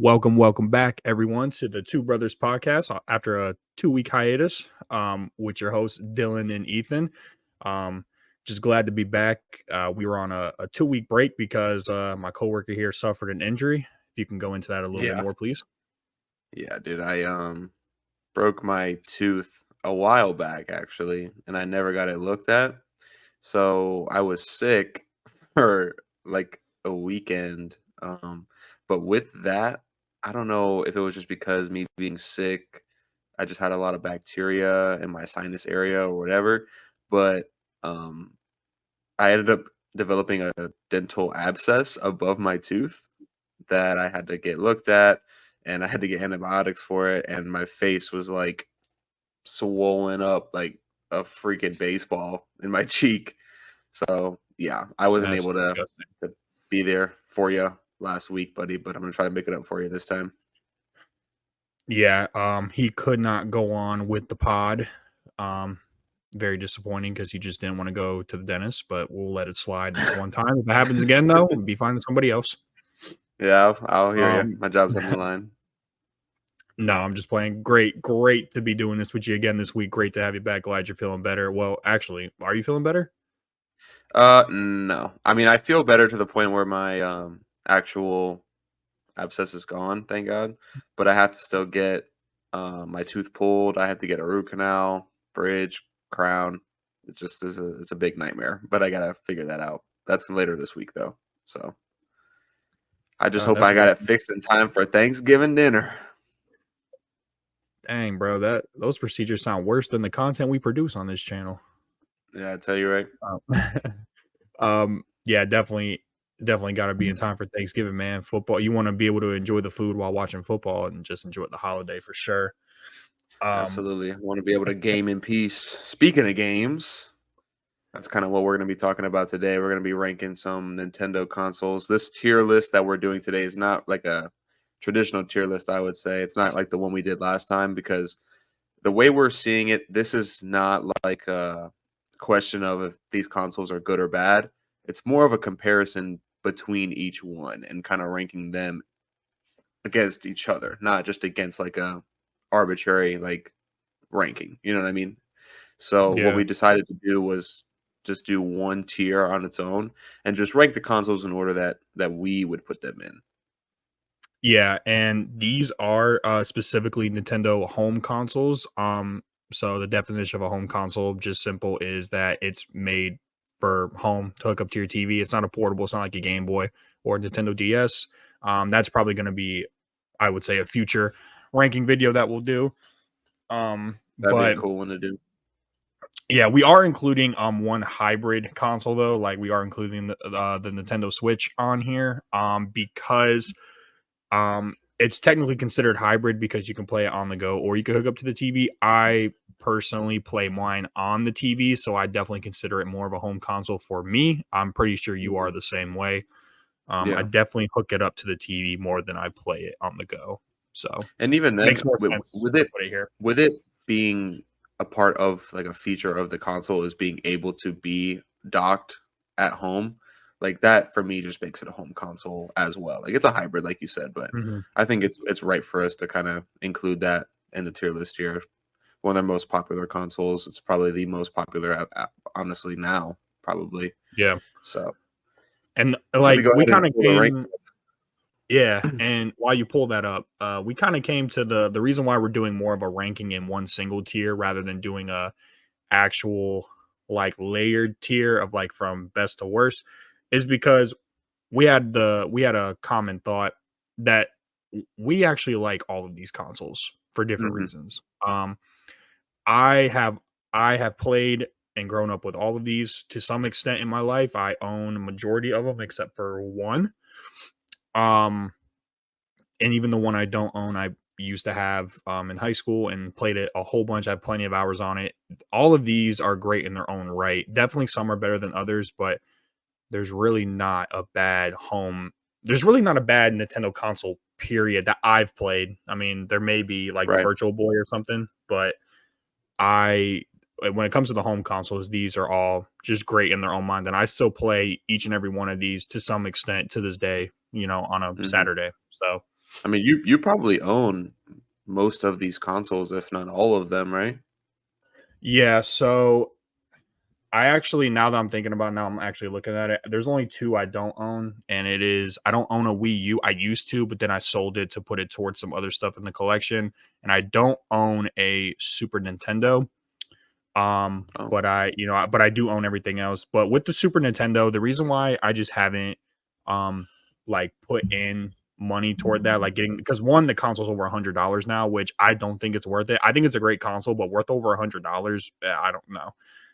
Welcome back, everyone, to the Two Brothers podcast after a 2 week hiatus with your hosts, Dylan and Ethan. Um, just glad to be back. We were on a 2 week break because my coworker here suffered an injury. If you can go into that a little bit Yeah. more, please. Yeah, dude, I broke my tooth a while back actually, and I never got it looked at. So I was sick for like a weekend. But with that, I don't know if it was just because me being sick, I just had a lot of bacteria in my sinus area or whatever. But um I ended up developing a dental abscess above my tooth that I had to get looked at, and I had to get antibiotics for it, and my face was like swollen up like a freaking baseball in my cheek. So yeah, I wasn't That's able disgusting. to be there for you last week, buddy, but I'm gonna try to make it up for you this time. Yeah, he could not go on with the pod. Um, Very disappointing because he just didn't want to go to the dentist, but we'll let it slide this one time. If it happens again, though, we'll be finding somebody else. Yeah, I'll hear you. Um, My job's on the line. No, I'm just playing. Great to be doing this with you again this week. Great to have you back. Glad you're feeling better. Well, actually, are you feeling better? No. I mean, I feel better to the point where my actual abscess is gone, thank God. But I have to still get my tooth pulled. I have to get a root canal, bridge, crown. It just is it's a big nightmare. But I gotta figure that out. That's later this week though. So I just hope That's I got great. it fixed in time for Thanksgiving dinner. Dang, bro, that those procedures sound worse than the content we produce on this channel. Yeah, I tell you right. Um, yeah, definitely got to be in time for Thanksgiving, man. Football, you want to be able to enjoy the food while watching football and just enjoy the holiday for sure. Um, Absolutely. I want to be able to game in peace. Speaking of games, that's kind of what we're going to be talking about today. We're going to be ranking some Nintendo consoles. This tier list that we're doing today is not like a traditional tier list, I would say. It's not like the one we did last time because the way we're seeing it, this is not like a question of if these consoles are good or bad. It's more of a comparison between each one and kind of ranking them against each other, not just against like a arbitrary like ranking. You know what I mean? So what yeah, we decided to do was just do one tier on its own and just rank the consoles in order that we would put them in. yeah, and these are specifically Nintendo home consoles. So the definition of a home console, just simple, is that it's made for home to hook up to your TV. It's not a portable. It's not like a Game Boy or Nintendo DS. That's probably going to be, I would say, a future ranking video that we'll do. That'd be a But cool one to do. yeah, we are including one hybrid console though. Like we are including the Nintendo Switch on here because it's technically considered hybrid because you can play it on the go or you can hook up to the TV. I personally play mine on the TV, so I definitely consider it more of a home console for me. I'm pretty sure you are Mhm. the same way. I Yeah. definitely hook it up to the TV more than I play it on the go. So And even then, makes more with, sense with to it put it here. with it being a part of like a feature of the console is being able to be docked at home, like that for me just makes it a home console as well. Like it's a hybrid, like you said, but Mhm. I think it's right for us to kind of include that in the tier list here. One of their most popular consoles. It's probably the most popular, honestly, now probably. Yeah. So And let me like go we ahead and kind of pull the rank. came Yeah, and while you pull that up, we kind of came to the reason why we're doing more of a ranking in one single tier rather than doing a actual like layered tier of like from best to worst is because we had a common thought that we actually like all of these consoles for different Mhm. reasons. I have I have played and grown up with all of these to some extent in my life. I own a majority of them except for one. Um and even the one I don't own, I used to have in high school and played it a whole bunch. I have plenty of hours on it. All of these are great in their own right. Definitely some are better than others, but there's really not a bad home. There's really not a bad Nintendo console period that I've played. I mean, there may be like the Right. Virtual Boy or something, but I when it comes to the home consoles, these are all just great in their own mind, and I still play each and every one of these to some extent to this day. On a Mhm. Saturday. So I mean, you probably own most of these consoles, if not all of them, right? Yeah, so I actually, now that I'm thinking about it, now I'm actually looking at it. There's only two I don't own, and it is I don't own a Wii U. I used to, but then I sold it to put it towards some other stuff in the collection. And I don't own a Super Nintendo. Oh, But but I do own everything else. But with the Super Nintendo, the reason why I just haven't like put in money toward that, like getting, because one, the console's over $100 now, which I don't think it's worth it. I think it's a great console, but worth over $100, I don't know,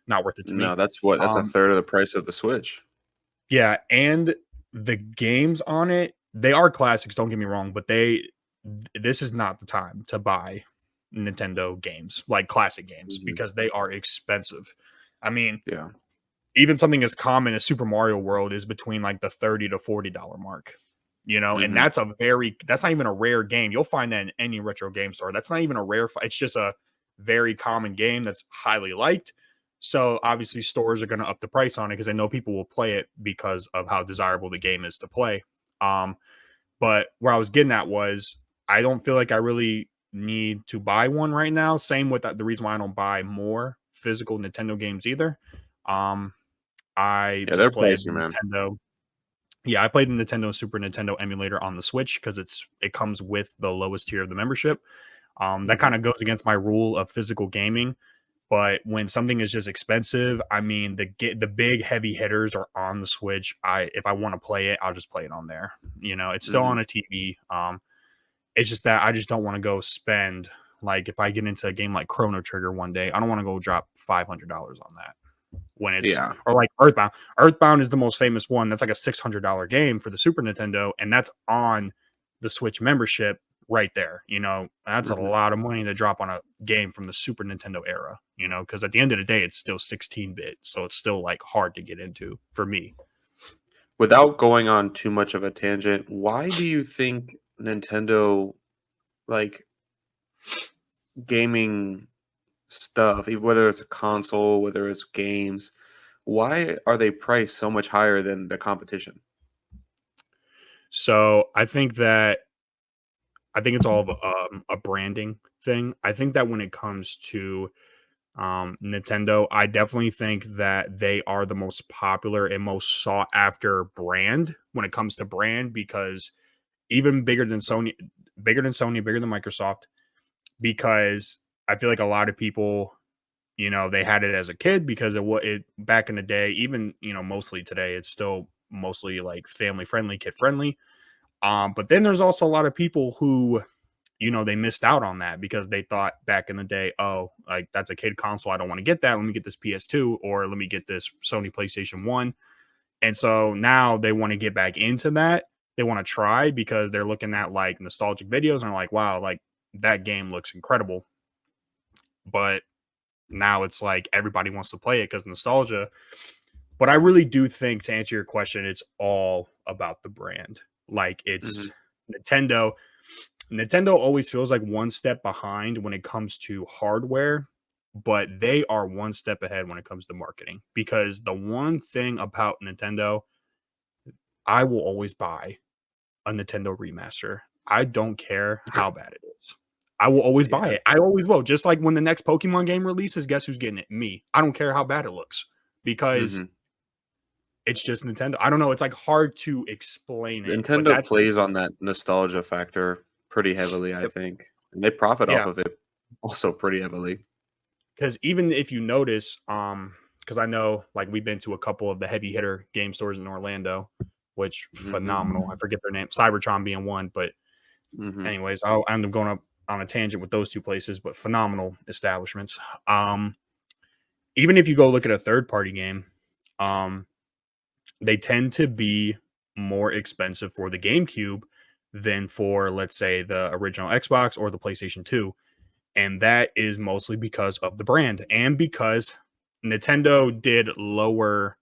not worth it to me. no, that's a Um, third of the price of the Switch. yeah, and the games on it, they are classics, don't get me wrong, but this is not the time to buy Nintendo games, like classic games, Mhm. because they are expensive. I mean, Yeah. even something as common as Super Mario World is between like the $30 to $40 mark. And Mhm. that's not even a rare game. You'll find that in any retro game store. That's not even a rare, it's just a very common game that's highly liked. So obviously stores are going to up the price on it because they know people will play it because of how desirable the game is to play. Um, but where I was getting at was I don't feel like I really need to buy one right now. Same with the reason why I don't buy more physical Nintendo games either. Um, I Yeah, they're just played pricey, the man. Nintendo. Yeah, I played the Nintendo Super Nintendo emulator on the Switch because it comes with the lowest tier of the membership. That Mhm. kind of goes against my rule of physical gaming. But when something is just expensive, I mean the big heavy hitters are on the Switch. If I want to play it, I'll just play it on there. It's still on Mhm. a TV. It's just that I just don't want to go spend, like, if I get into a game like Chrono Trigger one day, I don't want to go drop $500 on that when it's, Yeah. or like Earthbound. Earthbound is the most famous one. That's like a $600 game for the Super Nintendo, and that's on the Switch membership right there. That's a Mhm. lot of money to drop on a game from the Super Nintendo era. Because at the end of the day, it's still 16-bit, so it's still like hard to get into for me. Without going on too much of a tangent, why do you think Nintendo, like, gaming stuff, whether it's a console, whether it's games, why are they priced so much higher than the competition? So I think it's all of a branding thing. I think that when it comes to Nintendo, I definitely think that they are the most popular and most sought after brand when it comes to brand, because even bigger than Microsoft, because I feel like a lot of people, they had it as a kid because it back in the day, even, mostly today, it's still mostly like family friendly, kid friendly. But then there's also a lot of people who, they missed out on that because they thought back in the day, oh, like that's a kid console. I don't want to get that. Let me get this PS2 or let me get this Sony PlayStation 1. And so now they want to get back into that. They want to try because they're looking at like nostalgic videos and are like, wow, like that game looks incredible. But now it's like everybody wants to play it because nostalgia. But I really do think, to answer your question, it's all about the brand. Like, it's Mhm. Nintendo. Nintendo always feels like one step behind when it comes to hardware, but they are one step ahead when it comes to marketing. Because the one thing about Nintendo, I will always buy a Nintendo remaster. I don't care how bad it is. I will always buy Yeah. it. I always will. Just like when the next Pokemon game releases, guess who's getting it? Me. I don't care how bad it looks because Mhm. it's just Nintendo. I don't know. It's like hard to explain it, but Nintendo plays on that nostalgia factor pretty heavily, I think, and they profit off yeah. of it also pretty heavily. Because even if you notice, because I know like we've been to a couple of the heavy hitter game stores in Orlando, which Mhm. phenomenal. I forget their name, Cybertron being one, but Mhm. anyways, I'll end up going up on a tangent with those two places, but phenomenal establishments. Even if you go look at a third party game, um, they tend to be more expensive for the GameCube than for, let's say, the original Xbox or the PlayStation 2. And that is mostly because of the brand and because Nintendo did lower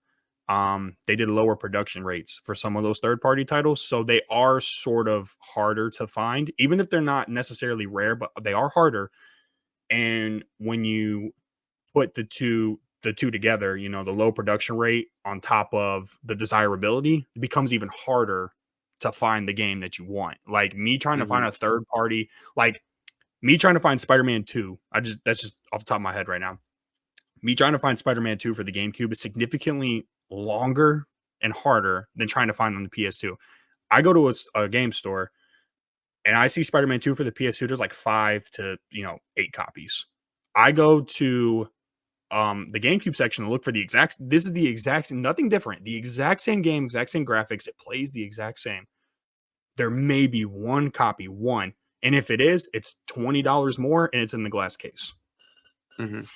production rates for some of those third party titles, so they are sort of harder to find, even if they're not necessarily rare, but they are harder. And when you put the two together, the low production rate on top of the desirability, it becomes even harder to find the game that you want. Like me trying to find Mhm. a third party, like me trying to find Spider-Man 2. That's just off the top of my head right now. Me trying to find Spider-Man 2 for the GameCube is significantly longer and harder than trying to find on the PS2. I go to a game store and I see Spider-Man 2 for the PS2. There's like 5 to 8 copies. I go to the GameCube section to look for the exact. This is the exact nothing different. The exact same game, exact same graphics. It plays the exact same. There may be one copy, one, and if it is, it's $20 more, and it's in the glass case. Mhm.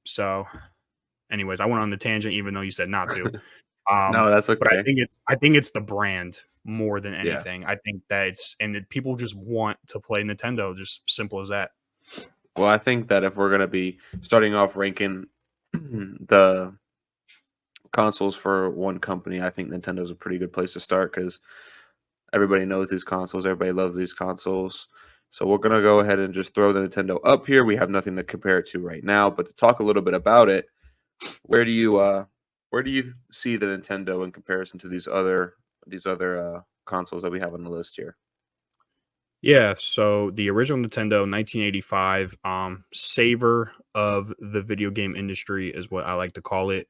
So anyways, I went on the tangent, even though you said not to. No, that's But okay. I think it's the brand more than Yeah. anything. I think that people just want to play Nintendo, just simple as that. Well, I think that if we're gonna be starting off ranking the consoles for one company, I think Nintendo's a pretty good place to start because everybody knows these consoles, everybody loves these consoles. So we're gonna go ahead and just throw the Nintendo up here. We have nothing to compare it to right now, but to talk a little bit about it, where do you where do you see the Nintendo in comparison to these other consoles that we have on the list here? Yeah, so the original Nintendo 1985 saver of the video game industry is what I like to call it.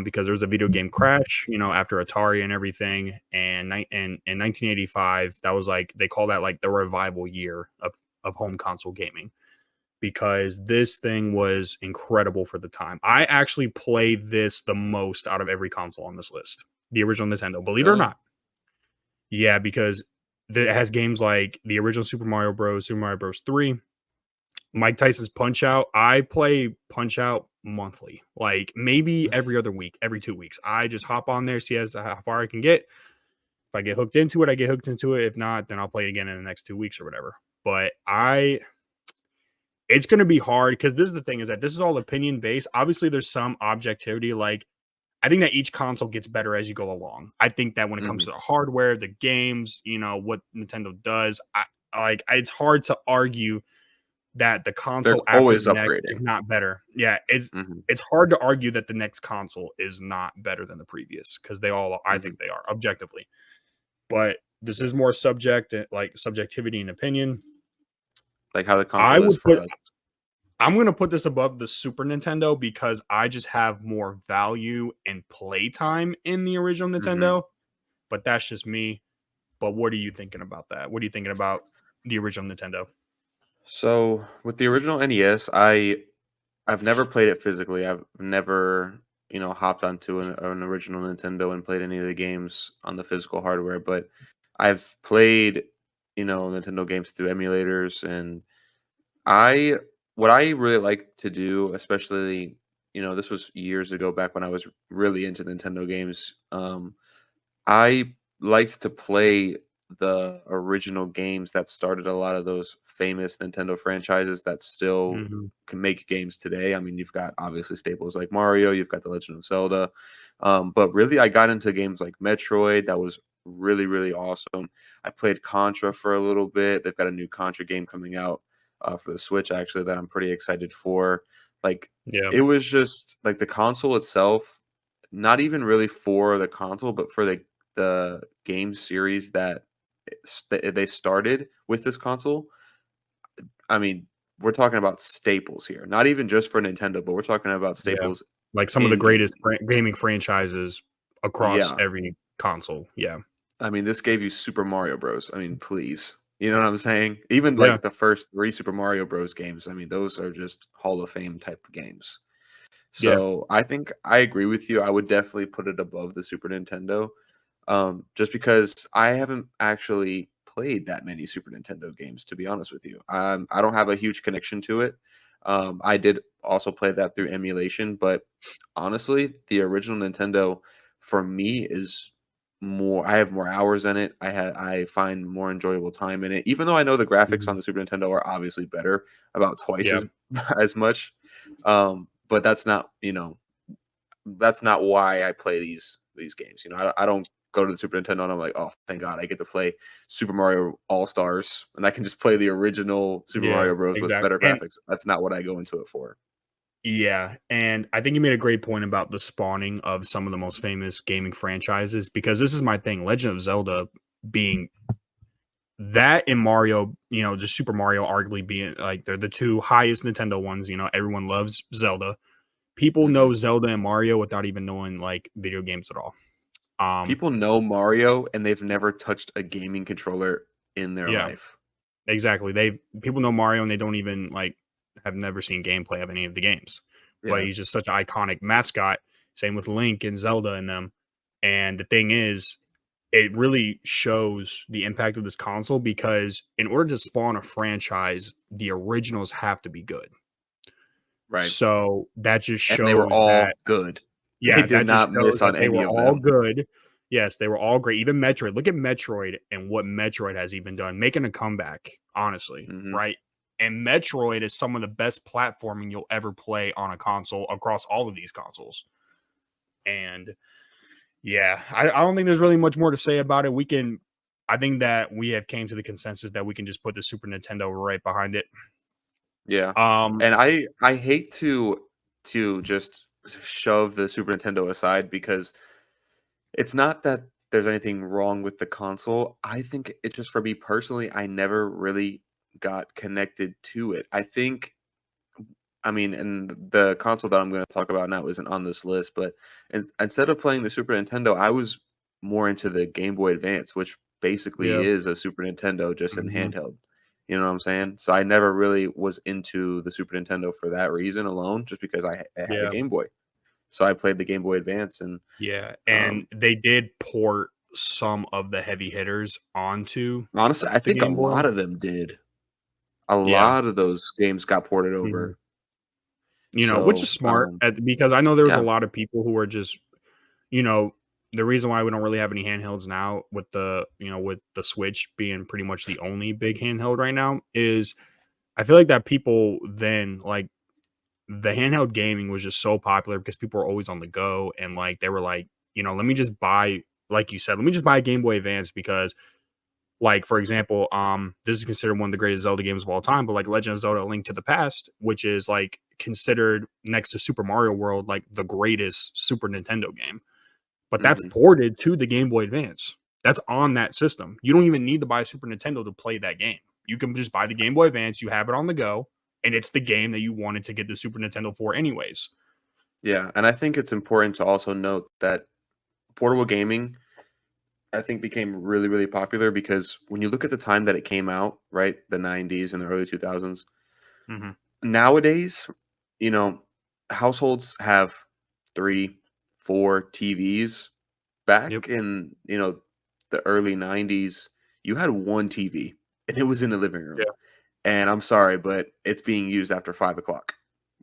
Because there was a video game crash, after Atari and everything, and in 1985, that was like they call that like the revival year of home console gaming because this thing was incredible for the time. I actually played this the most out of every console on this list. The original Nintendo, believe it or Really? not. Yeah, because it has games like the original Super Mario Bros., Super Mario Bros. 3, Mike Tyson's Punch Out. I play Punch Out monthly, like maybe every other week, every 2 weeks. I just hop on there, see how far I can get. If I get hooked into it, I get hooked into it. If not, then I'll play it again in the next 2 weeks or whatever. But it's going to be hard because this is the thing is that this is all opinion based. Obviously, there's some objectivity. Like I think that each console gets better as you go along. I think that when it comes Mhm. to the hardware, the games, what Nintendo does, it's hard to argue that the They're console after always the next is upgrading. not better. Yeah, Mhm. it's hard to argue that the next console is not better than the previous because they all I Mhm. think they are objectively. But this is more like subjectivity and opinion. Like how the I console is would for put us. I'm gonna put this above the Super Nintendo because I just have more value and playtime in the original Mhm. Nintendo. But that's just me. But what are you thinking about that? What are you thinking about the original Nintendo? So with the original NES, I've never played it physically. I've never, hopped onto an original Nintendo and played any of the games on the physical hardware, but I've played, Nintendo games through emulators and I what I really like to do, especially, this was years ago back when I was really into Nintendo games. I liked to play the original games that started a lot of those famous Nintendo franchises that still Mhm. can make games today. I mean, you've got obviously staples like Mario, you've got The Legend of Zelda, but really, I got into games like Metroid. That was really, really awesome. I played Contra for a little bit. They've got a new Contra game coming out for the Switch, actually, that I'm pretty excited for. Like, Yeah. it was just like the console itself, not even really for the console, but for the game series that they started with this console. I mean, we're talking about staples here, not even just for Nintendo, but we're talking about Yeah. staples Like some of the in greatest gaming. gaming franchises across Yeah, every console. Yeah. I mean, this gave you Super Mario Bros. I mean, please, you know what I'm saying? Even Yeah. like the first three Super Mario Bros. Games. I mean, those are just Hall of Fame type of games. Yeah. So I think I agree with you. I would definitely put it above the Super Nintendo. Just because I haven't actually played that many Super Nintendo games, to be honest with you. I don't have a huge connection to it. I did also play that through emulation, but honestly, the original Nintendo for me is more. I have more hours in it. I find more enjoyable time in it, even though I know the graphics on Mhm. the Super Nintendo are obviously better, about twice Yeah. as as much. But that's not why I play these games. I don't go to the Super Nintendo and I'm like, oh, thank God, I get to play Super Mario All Stars, and I can just play the original Super Yeah. Mario Bros. With Exactly. better graphics. That's not what I go into it for. Yeah, and I think you made a great point about the spawning of some of the most famous gaming franchises because this is my thing, Legend of Zelda being that and Mario, just Super Mario arguably being like they're the two highest Nintendo ones, everyone loves Zelda. People Hmm. know Zelda and Mario without even knowing like video games at all. Um, People know Mario and they've never touched a gaming controller in their yeah, life. exactly. People know Mario and they don't even like have never seen gameplay of any of the games. But Yeah, he's just such an iconic mascot. Same with Link and Zelda and them. And the thing is, it really shows the impact of this console because in order to spawn a franchise, the originals have to be good. right. So that just And they were shows that all good. They yeah, did that just not shows miss that on they any were of all them. good. Yes, they were all great. Even Metroid. Look at Metroid and what Metroid has even done, making a comeback, honestly, Hmm. right? And Metroid is some of the best platforming you'll ever play on a console across all of these consoles. And yeah, I don't think there's really much more to say about it. I think that we have came to the consensus that we can just put the Super Nintendo right behind it. Yeah. Um, And I hate to just shove the Super Nintendo aside because it's not that there's anything wrong with the console. I think it's just for me personally, I never really got connected to it. I mean, and the console that I'm going to talk about now isn't on this list, but instead of playing the Super Nintendo, I was more into the Game Boy Advance, which basically yeah, is a Super Nintendo just in mhm, handheld. You know what I'm saying? So I never really was into the Super Nintendo for that reason alone, just because I had a yeah. Game Boy. So I played the Game Boy Advance, and Yeah, and um, they did port some of the heavy hitters onto honestly, I the think a Game Boy. lot of them did. A Yeah, lot of those games got ported mhm. over. Which is So smart because I know there was a yeah. lot of people who were just, you know, the reason why we don't really have any handhelds now with with the Switch being pretty much the only big handheld right now is I feel like that people then like the handheld gaming was just so popular because people were always on the go and like they were like, let me just buy like you said, let me just buy a Game Boy Advance because like for example, this is considered one of the greatest Zelda games of all time, but like Legend of Zelda: A Link to the Past, which is like considered next to Super Mario World like the greatest Super Nintendo game. But that's Hmm. ported to the Game Boy Advance. That's on that system. You don't even need to buy a Super Nintendo to play that game. You can just buy the Game Boy Advance, you have it on the go, and it's the game that you wanted to get the Super Nintendo for anyways. Yeah, and I think it's important to also note that portable gaming, I think, became really, really popular because when you look at the time that it came out, right, the 90s and the early 2000s, Mhm. nowadays, you know, households have 3, 4 TVs. Yep. Back in, the early 90s, you had 1 TV, and it was in the living room. Yeah. And I'm sorry, but it's being used after 5 o'clock.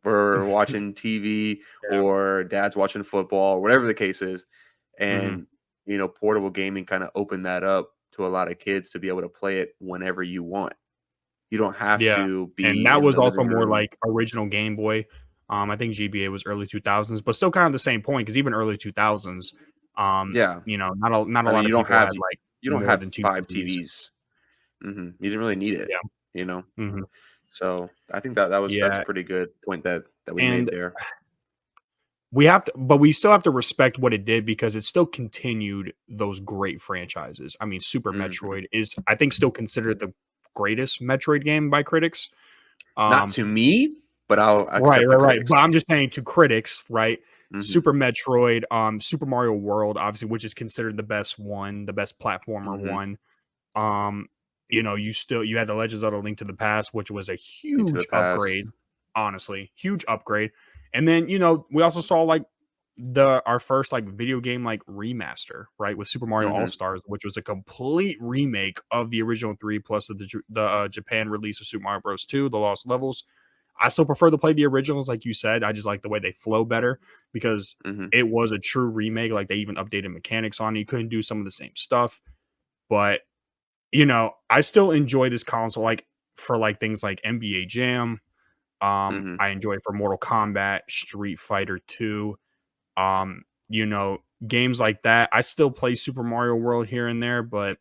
We're watching TV Yeah. or dad's watching football, whatever the case is. Mhm. And, portable gaming kind of opened that up to a lot of kids to be able to play it whenever you want. You don't have Yeah, to and be that in was the also living more room. like original Game Boy. I think GBA was early 2000s, but still kind of the same point because even early 2000s, Yeah. not a I mean, lot of people had like you don't more have than two 5 TVs. TVs. You didn't really need it, Yeah. you know? Mhm. So I think that's a Yeah, pretty good point that we made and there. but we still have to respect what it did because it still continued those great franchises. I mean, Super Mhm. Metroid is, I think, still considered the greatest Metroid game by critics. Not Um, to me, but I'll Right, accept the right, right. critics. But I'm just saying to critics, right? Mhm. Super Metroid, Super Mario World, obviously, which is considered the best one, the best platformer Mhm. one. Um, you had the Legends of the Link to the Past, which was a Into the huge past. upgrade, honestly, huge upgrade. And then we also saw like the our first like video game like remaster, right, with Super Mario All Mhm. Stars, which was a complete remake of the original three plus the Japan release of Super Mario Bros. 2, The Lost Levels. I still prefer to play the originals, like you said. I just like the way they flow better because Mhm. it was a true remake. Like they even updated mechanics on it. You couldn't do some of the same stuff, but I still enjoy this console like for like things like NBA Jam. Mhm. I enjoy it for Mortal Kombat, Street Fighter 2. Um, games like that. I still play Super Mario World here and there, but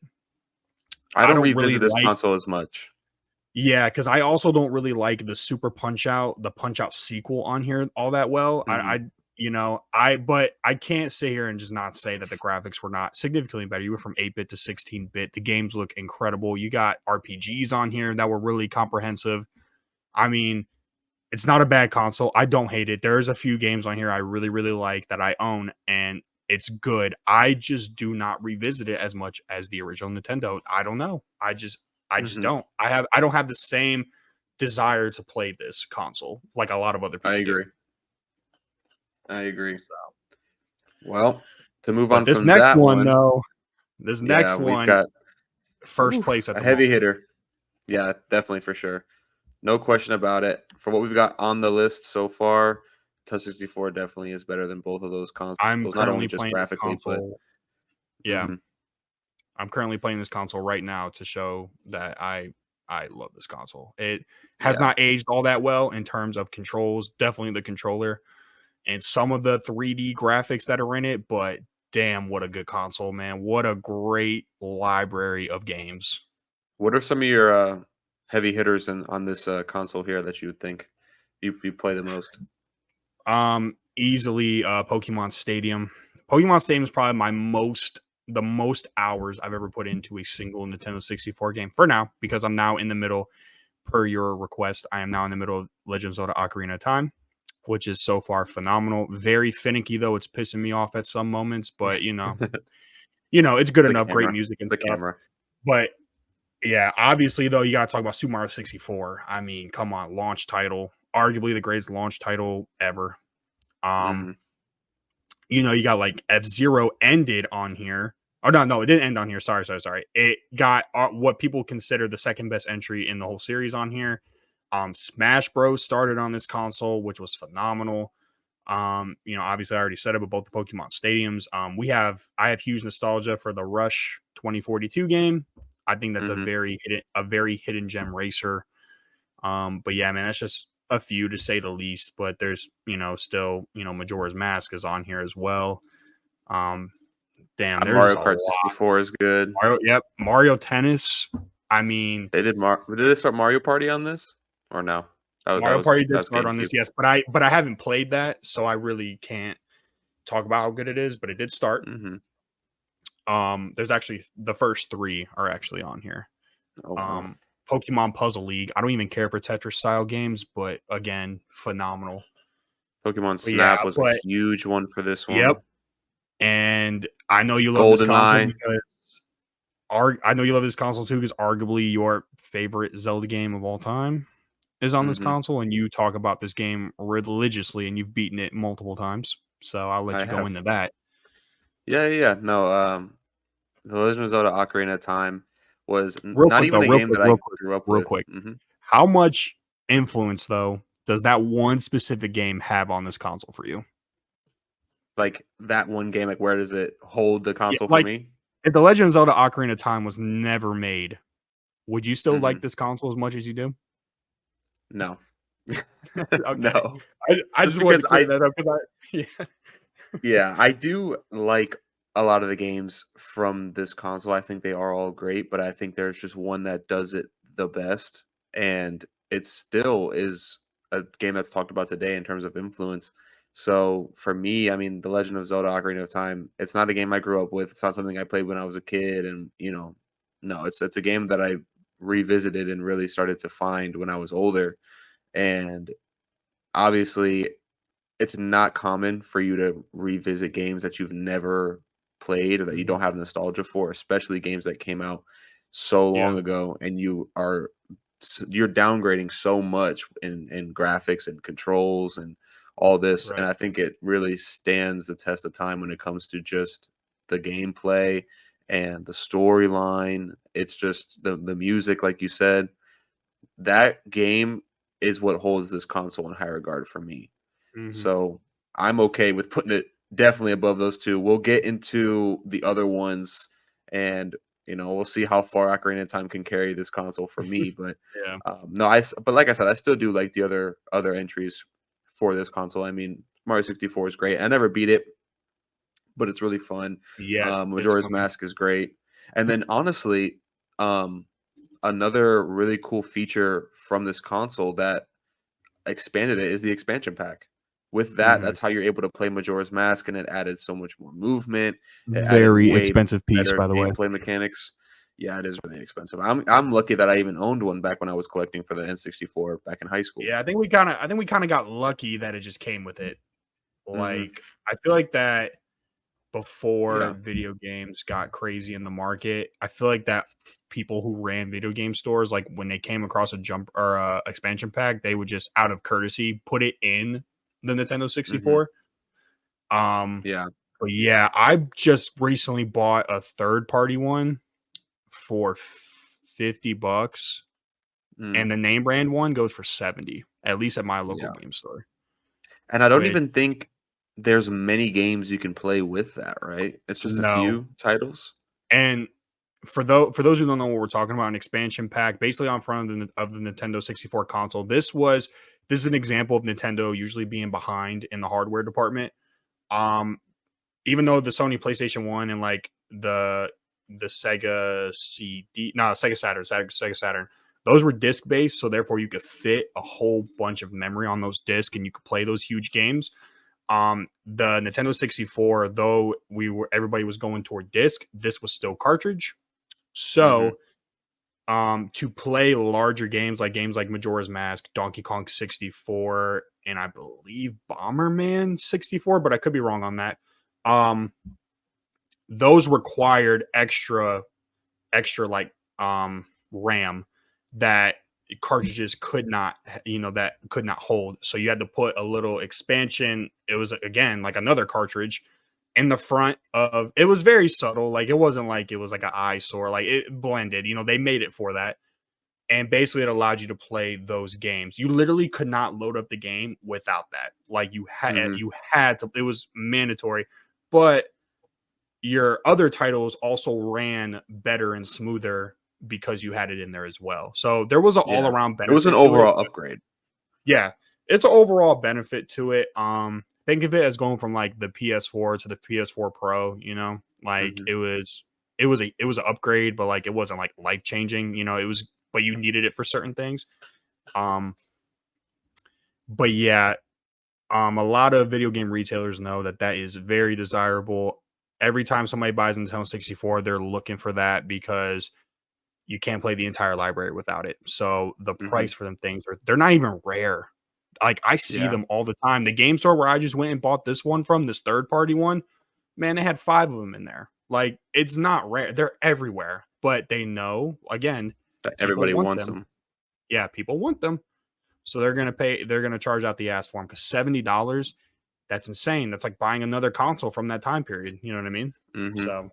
I I don't don't really revisit this like console as much. Yeah, because I also don't really like the Punch Out sequel on here all that well. Mhm. But I can't sit here and just not say that the graphics were not significantly better. You went from 8-bit to 16-bit. The games look incredible. You got RPGs on here that were really comprehensive. I mean, it's not a bad console. I don't hate it. There's a few games on here I really, really like that I own, and it's good. I just do not revisit it as much as the original Nintendo. I don't know. I just Mhm. don't. I don't have the same desire to play this console like a lot of other I people do. agree. I agree. So, Well, to move but on from that one, this yeah, next we've one, got first oof, place at a the heavy moment. hitter. Yeah, definitely for sure. No question about it. For what we've got on the list so far, Touch 64 definitely is better than both of those consoles, I'm not only currently just playing this graphically, but console. Yeah, mhm, I'm currently playing this console right now to show that I love this console. It has yeah. not aged all that well in terms of controls, definitely the controller and some of the 3D graphics that are in it, but damn, what a good console, man. What a great library of games. What are some of your heavy hitters on this console here that you would think you play the most? Easily Pokemon Stadium. Pokemon Stadium is probably the most hours I've ever put into a single Nintendo 64 game for now because I'm now in the middle per your request. I am now in the middle of Legend of Zelda Ocarina of Time, which is so far phenomenal. Very finicky though; it's pissing me off at some moments, but it's good The enough. Great camera. music and The stuff. camera. But yeah, obviously though, you got to talk about Super Mario 64. I mean, come on, launch title, arguably the greatest launch title ever. Um, Mhm. you got like F-Zero ended on here. Oh no, it didn't end on here. Sorry. It got what people consider the second best entry in the whole series on here. Smash Bros started on this console, which was phenomenal. Obviously I already said it, but both the Pokemon stadiums. I have huge nostalgia for the Rush 2042 game. I think that's Mhm. a very hidden gem racer. But yeah, man, that's just a few to say the least. But there's still Majora's Mask is on here as well. Um, Damn, there's Mario just a Kart lot. 64 is good. Yep, Mario Tennis. I mean, Did they start Mario Party on this or no? That Mario was Party that did was start on this, GameCube. yes, but I haven't played that, so I really can't talk about how good it is. But it did start. Mhm. There's actually the first three are actually on here. Oh wow. Um, Pokemon Puzzle League. I don't even care for Tetris style games, but again, phenomenal. Pokemon But yeah, Snap was a but huge one for this yep. one. And I know you love this console GoldenEye. because I know you love this console too because arguably your favorite Zelda game of all time is on this Mhm. console, and you talk about this game religiously, and you've beaten it multiple times. So I'll let I you go have. into that Yeah. No, The Legend of Zelda: Ocarina of Time was real not quick though. even a game that I grew up Real with. quick. Mhm. How much influence though does that one specific game have on this console for you? Like, that one game, like, where does it hold the Yeah, console for like me? if the Legend of Zelda Ocarina of Time was never made, would you still like Mhm. this console as much as you do? No. Okay. No. I Just just wanted to because clear that up because I yeah. yeah, I do like a lot of the games from this console. I think they are all great, but I think there's just one that does it the best, and it still is a game that's talked about today in terms of influence. So for me, I mean, The Legend of Zelda: Ocarina of Time, it's not a game I grew up with. It's not something I played when I was a kid, and no, it's a game that I revisited and really started to find when I was older. And obviously, it's not common for you to revisit games that you've never played or that you Mhm. don't have nostalgia for, especially games that came out so Yeah, long ago and you're downgrading so much in graphics and controls and all this. And right. I think it really stands the test of time when it comes to just the gameplay and the storyline. It's just the music, like you said. That game is what holds this console in high regard for me. Mhm. So I'm okay with putting it definitely above those two. We'll get into the other ones, and we'll see how far Ocarina of Time can carry this console for me. But Yeah. no, but like I said, I still do like the other entries for this console. I mean, Mario 64 is great. I never beat it, but it's really fun. Yeah, it's Majora's fun. Mask is great, and then honestly, um, another really cool feature from this console that expanded it is the expansion pack. With that, Mhm. that's how you're able to play Majora's Mask, and it added so much more movement. It added Very way expensive piece, better by the way. gameplay mechanics. Yeah, it is really expensive. I'm lucky that I even owned one back when I was collecting for the N64 back in high school. Yeah, I think we kinda got lucky that it just came with it. Mhm. Like, I feel like that before Yeah. video games got crazy in the market, I feel like that people who ran video game stores, like, when they came across a jump or a expansion pack, they would just, out of courtesy, put it in the Nintendo Mhm. 64. Um, Yeah. but yeah, I just recently bought a third party one for $50, Mm. and the name brand one goes for 70, at least at my local Yeah. game store, And I don't which even think there's many games you can play with that, right? It's just a no. few titles? And for those who don't know what we're talking about, an expansion pack basically on front of the Nintendo 64 console. This is an example of Nintendo usually being behind in the hardware department. Um, Even though the Sony PlayStation 1 and like the Sega CD, no, Sega Saturn, those were disc based, so therefore you could fit a whole bunch of memory on those discs and you could play those huge games. The Nintendo 64, though everybody was going toward disc, this was still cartridge. Mhm. So to play larger games like Majora's Mask, Donkey Kong 64, and I believe Bomberman 64, but I could be wrong on that. Um, those required extra like RAM that cartridges could not, that could not hold. So you had to put a little expansion. It was again like another cartridge in the front of it. Was very subtle. Like it wasn't like it was like an eyesore. Like it blended. They made it for that. And basically it allowed you to play those games. You literally could not load up the game without that. Like Mhm. you had to, it was mandatory. But your other titles also ran better and smoother because you had it in there as well. So there was an all Yeah. around It was an benefit to it. overall upgrade. Yeah, it's an overall benefit to it. Think of it as going from like the PS4 to the PS4 Pro. Like Mhm. it was an upgrade, but like it wasn't like life changing. It was, but you needed it for certain things. Um, but yeah, a lot of video game retailers know that that is very desirable. Every time somebody buys a Nintendo 64, they're looking for that because you can't play the entire library without it. So the Mhm. price for them things they're not even rare. Like I see Yeah. them all the time. The game store where I just went and bought this one from, this third party one, man, they had 5 of them in there. Like it's not rare. They're everywhere, but they know again, That people everybody want wants them. them. Yeah, people want them. So they're gonna charge out the ass for them because $70, that's insane. That's like buying another console from that time period. You know what I mean? Mhm. So,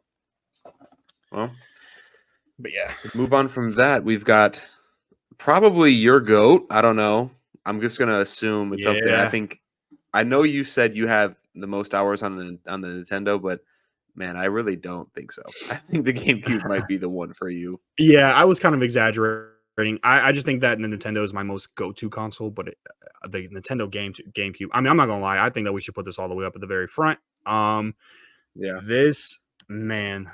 Well, but yeah, to move on from that, we've got probably your GOAT. I don't know. I'm just gonna assume it's up there. yeah, I know you said you have the most hours on the Nintendo, but man, I really don't think so. I think the GameCube might be the one for you. yeah. I was kind of exaggerating. I just think that the Nintendo is my most go to console, but the Nintendo GameCube. I mean, I'm not gonna lie. I think that we should put this all the way up at the very front. Yeah, This man.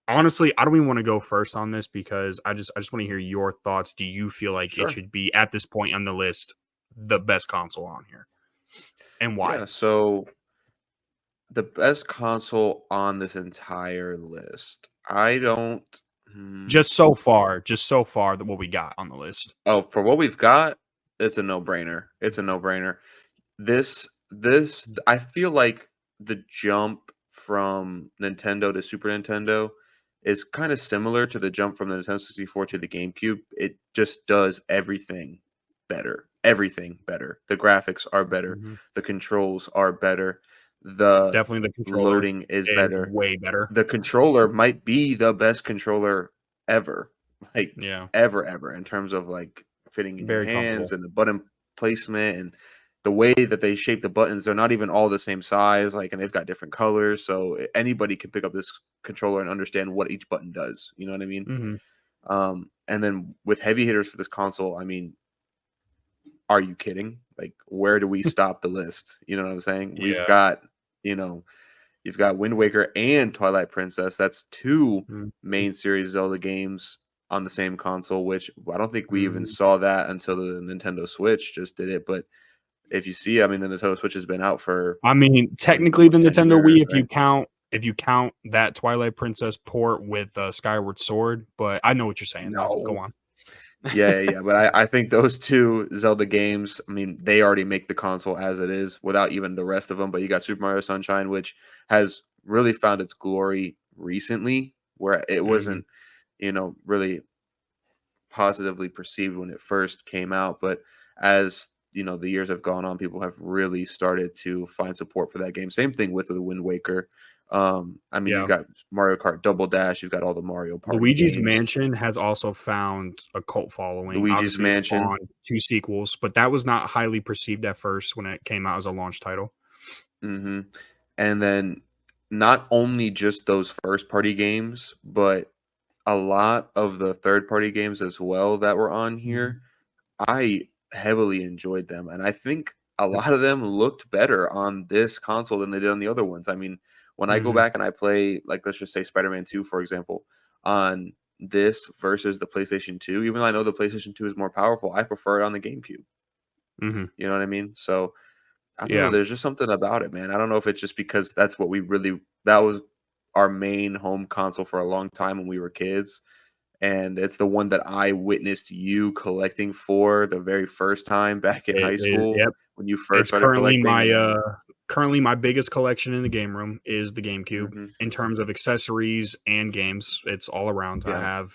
Honestly, I don't even want to go first on this because I just want to hear your thoughts. Do you feel like it sure. should be at this point on the list the best console on here and why? Yeah, so the best console on this entire list. I don't. Hmm, Just so far that what we got on the list. oh, for what we've got, it's a no-brainer. It's a no-brainer. This I feel like the jump from Nintendo to Super Nintendo is kind of similar to the jump from the Nintendo 64 to the GameCube. It just does everything better. Everything better. The graphics are better. Mhm. The controls are better. The Definitely the controller loading is is better. way better. The controller might be the best controller ever. Like Yeah, ever in terms of like fitting in your very hands comfortable. and the button placement and the way that they shape the buttons. They're not even all the same size, like, and they've got different colors, so anybody can pick up this controller and understand what each button does. You know what I mean? Mhm. And then with heavy hitters for this console, I mean, are you kidding? Like, where do we stop the list? You know what I'm saying? We've Yeah. got, you know, you've got Wind Waker and Twilight Princess. That's two Mhm. main series Zelda games on the same console, which I don't think we even Mhm. saw that until the Nintendo Switch just did it. But if you see, I mean, the Nintendo Switch has been out for I mean, what, technically the almost 10 Nintendo years, Wii, right? if you count that Twilight Princess port with Skyward Sword, but I know what you're saying though. Go No. on. Yeah. But I think those two Zelda games, I mean, they already make the console as it is without even the rest of them. But you got Super Mario Sunshine, which has really found its glory recently, where it Mhm. wasn't, really positively perceived when it first came out. But as the years have gone on, people have really started to find support for that game. Same thing with the Wind Waker. I mean, you've Yeah. got Mario Kart Double Dash, you've got all the Mario Party Luigi's games, Mansion has also found a cult following. Luigi's Obviously, it Mansion. spawned 2 sequels, but that was not highly perceived at first when it came out as a launch title. hmm And then not only just those first party games, but a lot of the third party games as well that were on Mhm. here. I heavily enjoyed them, and I think a Yep. lot of them looked better on this console than they did on the other ones. I mean, when I go Mhm. back and I play, like, let's just say Spider-Man 2, for example, on this versus the PlayStation 2, even though I know the PlayStation 2 is more powerful, I prefer it on the GameCube. Mhm. You know what I mean? So I don't know. Yeah. There's just something about it, man. I don't know if it's just because that's what that was our main home console for a long time when we were kids, and it's the one that I witnessed you collecting for the very first time back in high school Yep. when you first It's started collecting, and then currently my biggest collection in the game room is the GameCube mhm, in terms of accessories and games. It's all around. yeah.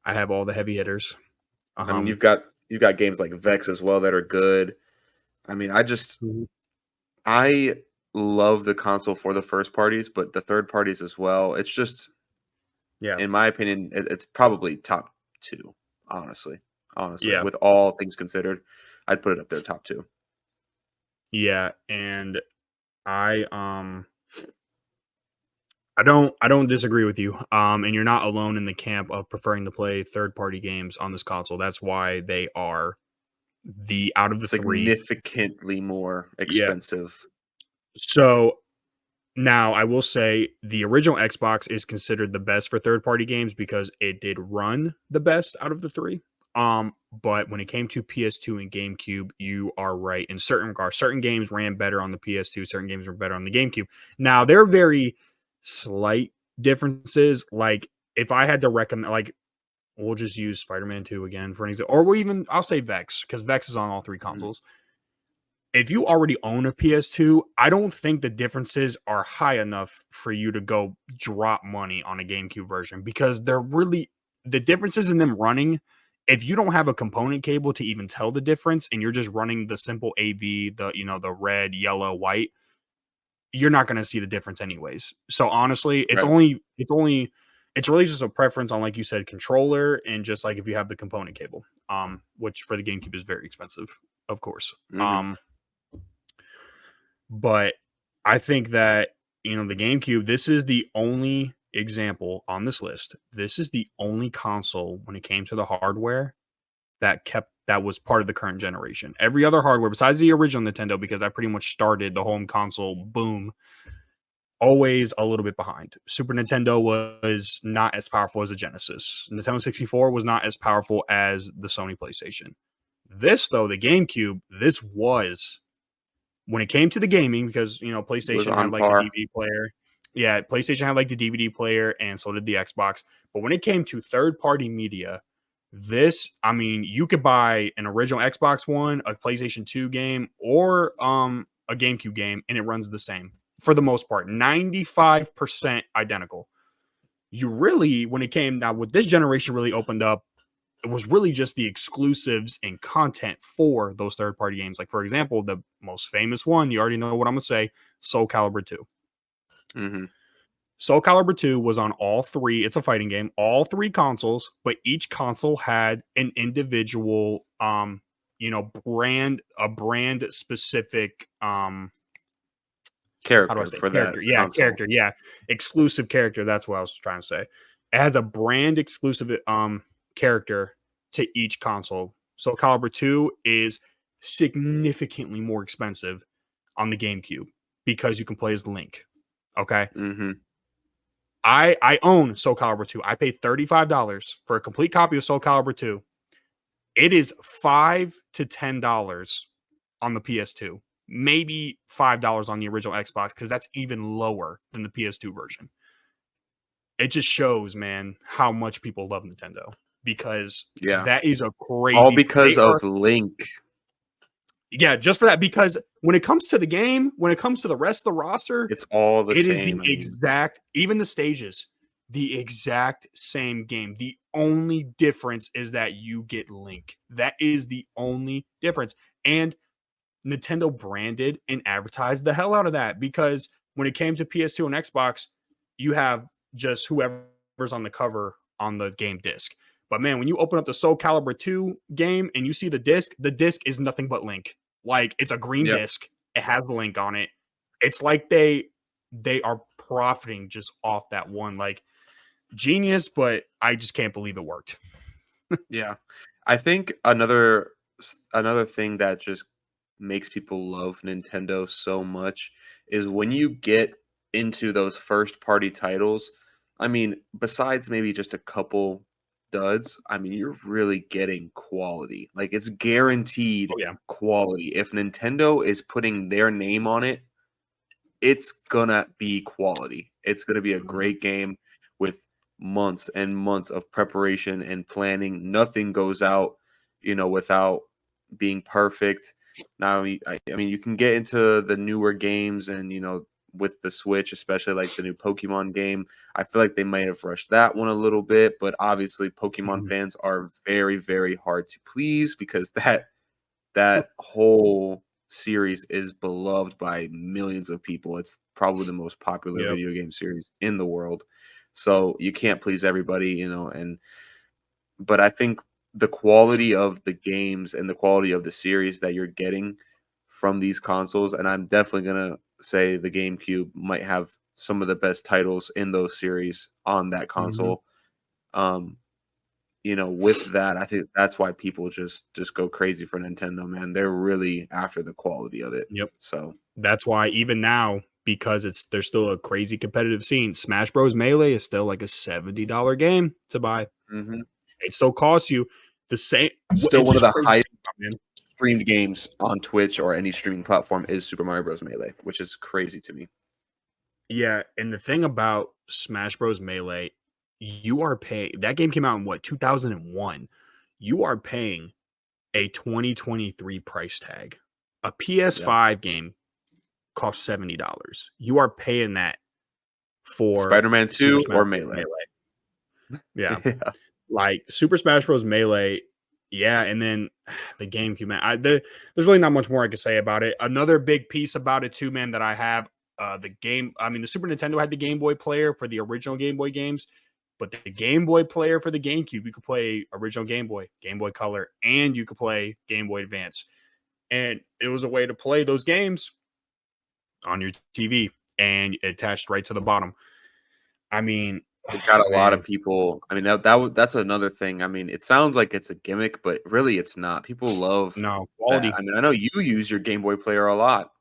I have all the heavy hitters. I mean, Um, you've got games like Vex as well that are good. I mean, Mhm. I love the console for the first parties, but the third parties as well. It's just, Yeah. in my opinion, it's probably top two, honestly. Honestly, Yeah. with all things considered, I'd put it up there top two. Yeah, and I um I don't disagree with you. And you're not alone in the camp of preferring to play third party games on this console. That's why they are the out of the three. Significantly more Yeah. expensive. So now I will say the original Xbox is considered the best for third party games because it did run the best out of the three. But when it came to PS2 and GameCube, you are right. In certain regards, certain games ran better on the PS2, certain games were better on the GameCube. Now there are very slight differences. Like if I had to recommend, like we'll just use Spider-Man 2 again for an example, or we even I'll say Vex because Vex is on all three Mhm. consoles. If you already own a PS2, I don't think the differences are high enough for you to go drop money on a GameCube version because they're really the differences in them running. If you don't have a component cable to even tell the difference and you're just running the simple AV, the red, yellow, white, you're not going to see the difference anyways. So honestly, Right. it's really just a preference on like you said controller and just like if you have the component cable. Which for the GameCube is very expensive, of course. Mhm. But I think that, the GameCube, this is the only example on this list. This is the only console when it came to the hardware that was part of the current generation. Every other hardware besides the original Nintendo, because I pretty much started the home console boom, always a little bit behind. Super Nintendo was not as powerful as the Genesis. Nintendo 64 was not as powerful as the Sony PlayStation. This though, the GameCube, this was when it came to the gaming, because Was PlayStation had on like the par. DVD player. Yeah, PlayStation had like the DVD player, and so did the Xbox. But when it came to third party media, I mean, you could buy an original Xbox One, a PlayStation 2 game, or a GameCube game, and it runs the same for the most part. 95% identical. You really, when it came now, what this generation really opened up, it was really just the exclusives and content for those third party games. Like, for example, the most famous one, you already know what I'm going to say, Soul Calibur 2. Mhm. Soul Calibur 2 was on all three, it's a fighting game, all three consoles, but each console had an individual, a brand specific, how do I Character say for character? that Yeah, console. character. Yeah, exclusive character. That's what I was trying to say. It has a brand exclusive character to each console. So Caliber 2 is significantly more expensive on the GameCube because you can play as Link. Okay. Mhm. I own Soul Calibur 2. I paid $35 for a complete copy of Soul Calibur 2. It is $5 to $10 on the PS2. Maybe $5 on the original Xbox, because that's even lower than the PS2 version. It just shows, man, how much people love Nintendo, because Yeah. that is a All crazy. because They are, of Link. yeah, just for that. Because when it comes to the game, when it comes to the rest of the roster, It's all the it is the same. I mean, exact, even the stages, the exact same game. The only difference is that you get Link. That is the only difference. And Nintendo branded and advertised the hell out of that, because when it came to PS2 and Xbox, you have just whoever's on the cover on the game disc. But man, when you open up the Soul Calibur 2 game and you see the disc is nothing but Link. Like, it's a green yep. disc. It has the Link on it. It's like they are profiting just off that one. Like, genius, but I just can't believe it worked. Yeah. I think another thing that just makes people love Nintendo so much is when you get into those first party titles. I mean, besides maybe just a couple duds, I mean, you're really getting quality. Like, it's guaranteed Oh yeah. quality. If Nintendo is putting their name on it, it's gonna be quality. It's gonna be a Mhm. great game with months and months of preparation and planning. Nothing goes out, without being perfect. Now, I mean, you can get into the newer games and, with the Switch, especially like the new Pokemon game. I feel like they may have rushed that one a little bit, but obviously Pokemon Mhm. fans are very, very hard to please because that whole series is beloved by millions of people. It's probably the most popular Yep. video game series in the world. So you can't please everybody, and but I think the quality of the games and the quality of the series that you're getting from these consoles, and I'm definitely gonna say the GameCube might have some of the best titles in those series on that Mhm. console. Um, with that, I think that's why people just go crazy for Nintendo, man. They're really after the quality of it. Yep. So, That's why even now, because there's still a crazy competitive scene, Smash Bros. Melee is still like a $70 game to buy. mhm. It still costs you the same. Still It's one of just the crazy to highest think about, man. streamed games on Twitch or any streaming platform is Super Mario Bros. Melee, which is crazy to me. Yeah, and the thing about Smash Bros. Melee, you are paying. That game came out in what, 2001. You are paying a 2023 price tag. A Yeah. PS5 game costs $70. You are paying that for Spider-Man Super 2 Smash or Bros. Melee. Melee. Yeah. Yeah. Like Super Smash Bros. Melee, yeah, and then the GameCube, man. There's really not much more I can say about it. Another big piece about it too, man, that I have, the game. I mean, the Super Nintendo had the Game Boy player for the original Game Boy games, but the Game Boy player for the GameCube, you could play original Game Boy, Game Boy Color, and you could play Game Boy Advance, and it was a way to play those games on your TV, and attached right to the bottom. I mean, It got a lot of man, people. I mean, that's another thing. I mean, it sounds like it's a gimmick, but really it's not. People love no that. quality. I mean, I know you use your Game Boy player a lot.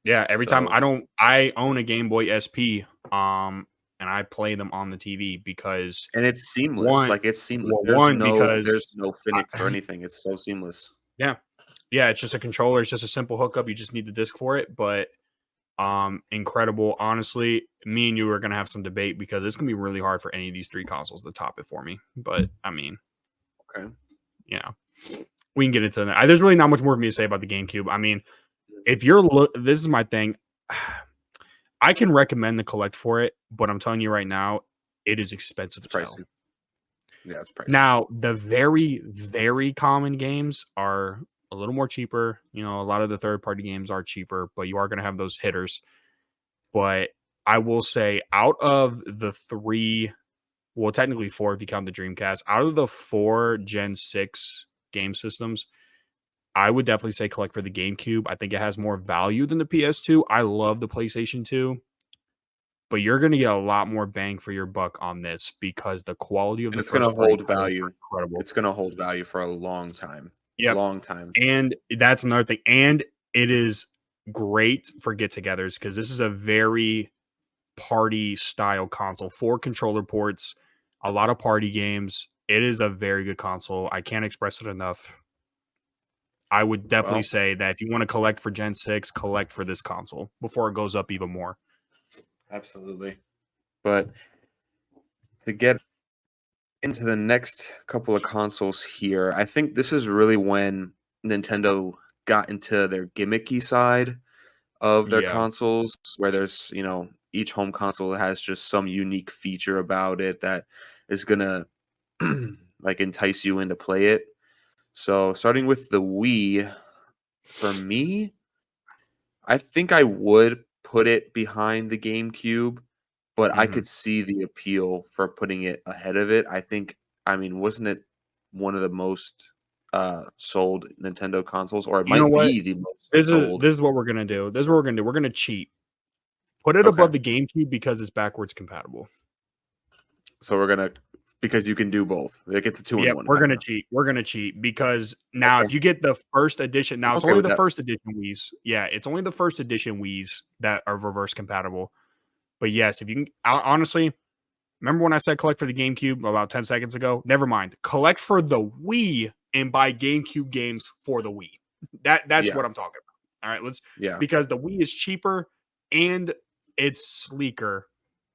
Yeah, every time So, I own a Game Boy SP, and I play them on the TV because and it's seamless. one, Like, it's seamless. well, There's one no because there's no Phoenix or I, anything. It's so seamless. yeah, yeah, it's just a controller. It's just a simple hookup. You just need the disc for it, but incredible. Honestly, me and you are gonna have some debate because it's gonna be really hard for any of these three consoles to top it for me. But I mean, Okay. you know, we can get into that. There's really not much more for me to say about the GameCube. I mean, if you're this is my thing. I can recommend the collect for it, but I'm telling you right now, it is expensive It's as hell. pricey. Yeah, it's pricey. Now, the very, very common games are a little more cheaper. You know, a lot of the third party games are cheaper, but you are going to have those hitters. But I will say, out of the three, well, technically four if you count the Dreamcast, out of the four Gen 6 game systems, I would definitely say collect for the GameCube. I think it has more value than the PS2. I love the PlayStation 2. But you're going to get a lot more bang for your buck on this because the quality of And the it's gonna first party hold titles are value. incredible. It's gonna hold value for a long time. Yep. Long time. And that's another thing. And it is great for get togethers because this is a very party style console. 4 controller ports, a lot of party games. It is a very good console. I can't express it enough. I would definitely Well, say that if you want to collect for Gen 6, collect for this console before it goes up even more. absolutely. But to get into the next couple of consoles here, I think this is really when Nintendo got into their gimmicky side of their Yeah. consoles, where there's, each home console has just some unique feature about it that is gonna like entice you in to play it. So starting with the Wii, for me, I think I would put it behind the GameCube, but I Mhm. could see the appeal for putting it ahead of it. I mean, wasn't it one of the most sold Nintendo consoles, or it You know might what? be the most This is sold? this is what we're gonna do. This is what we're gonna do. We're gonna cheat. Put it Okay, above the GameCube because it's backwards compatible. so we're gonna because you can do both. Like it's a two in Yep, one we're kind gonna of. cheat. We're gonna cheat because now Okay, if you get the first edition, now I'm it's okay only with the that. first edition Wii's. Yeah, it's only the first edition Wii's that are reverse compatible. But yes, if you can honestly, remember when I said collect for the GameCube about 10 seconds ago? Never mind. Collect for the Wii and buy GameCube games for the Wii. That's Yeah, what I'm talking about. All right, let's yeah. because the Wii is cheaper and it's sleeker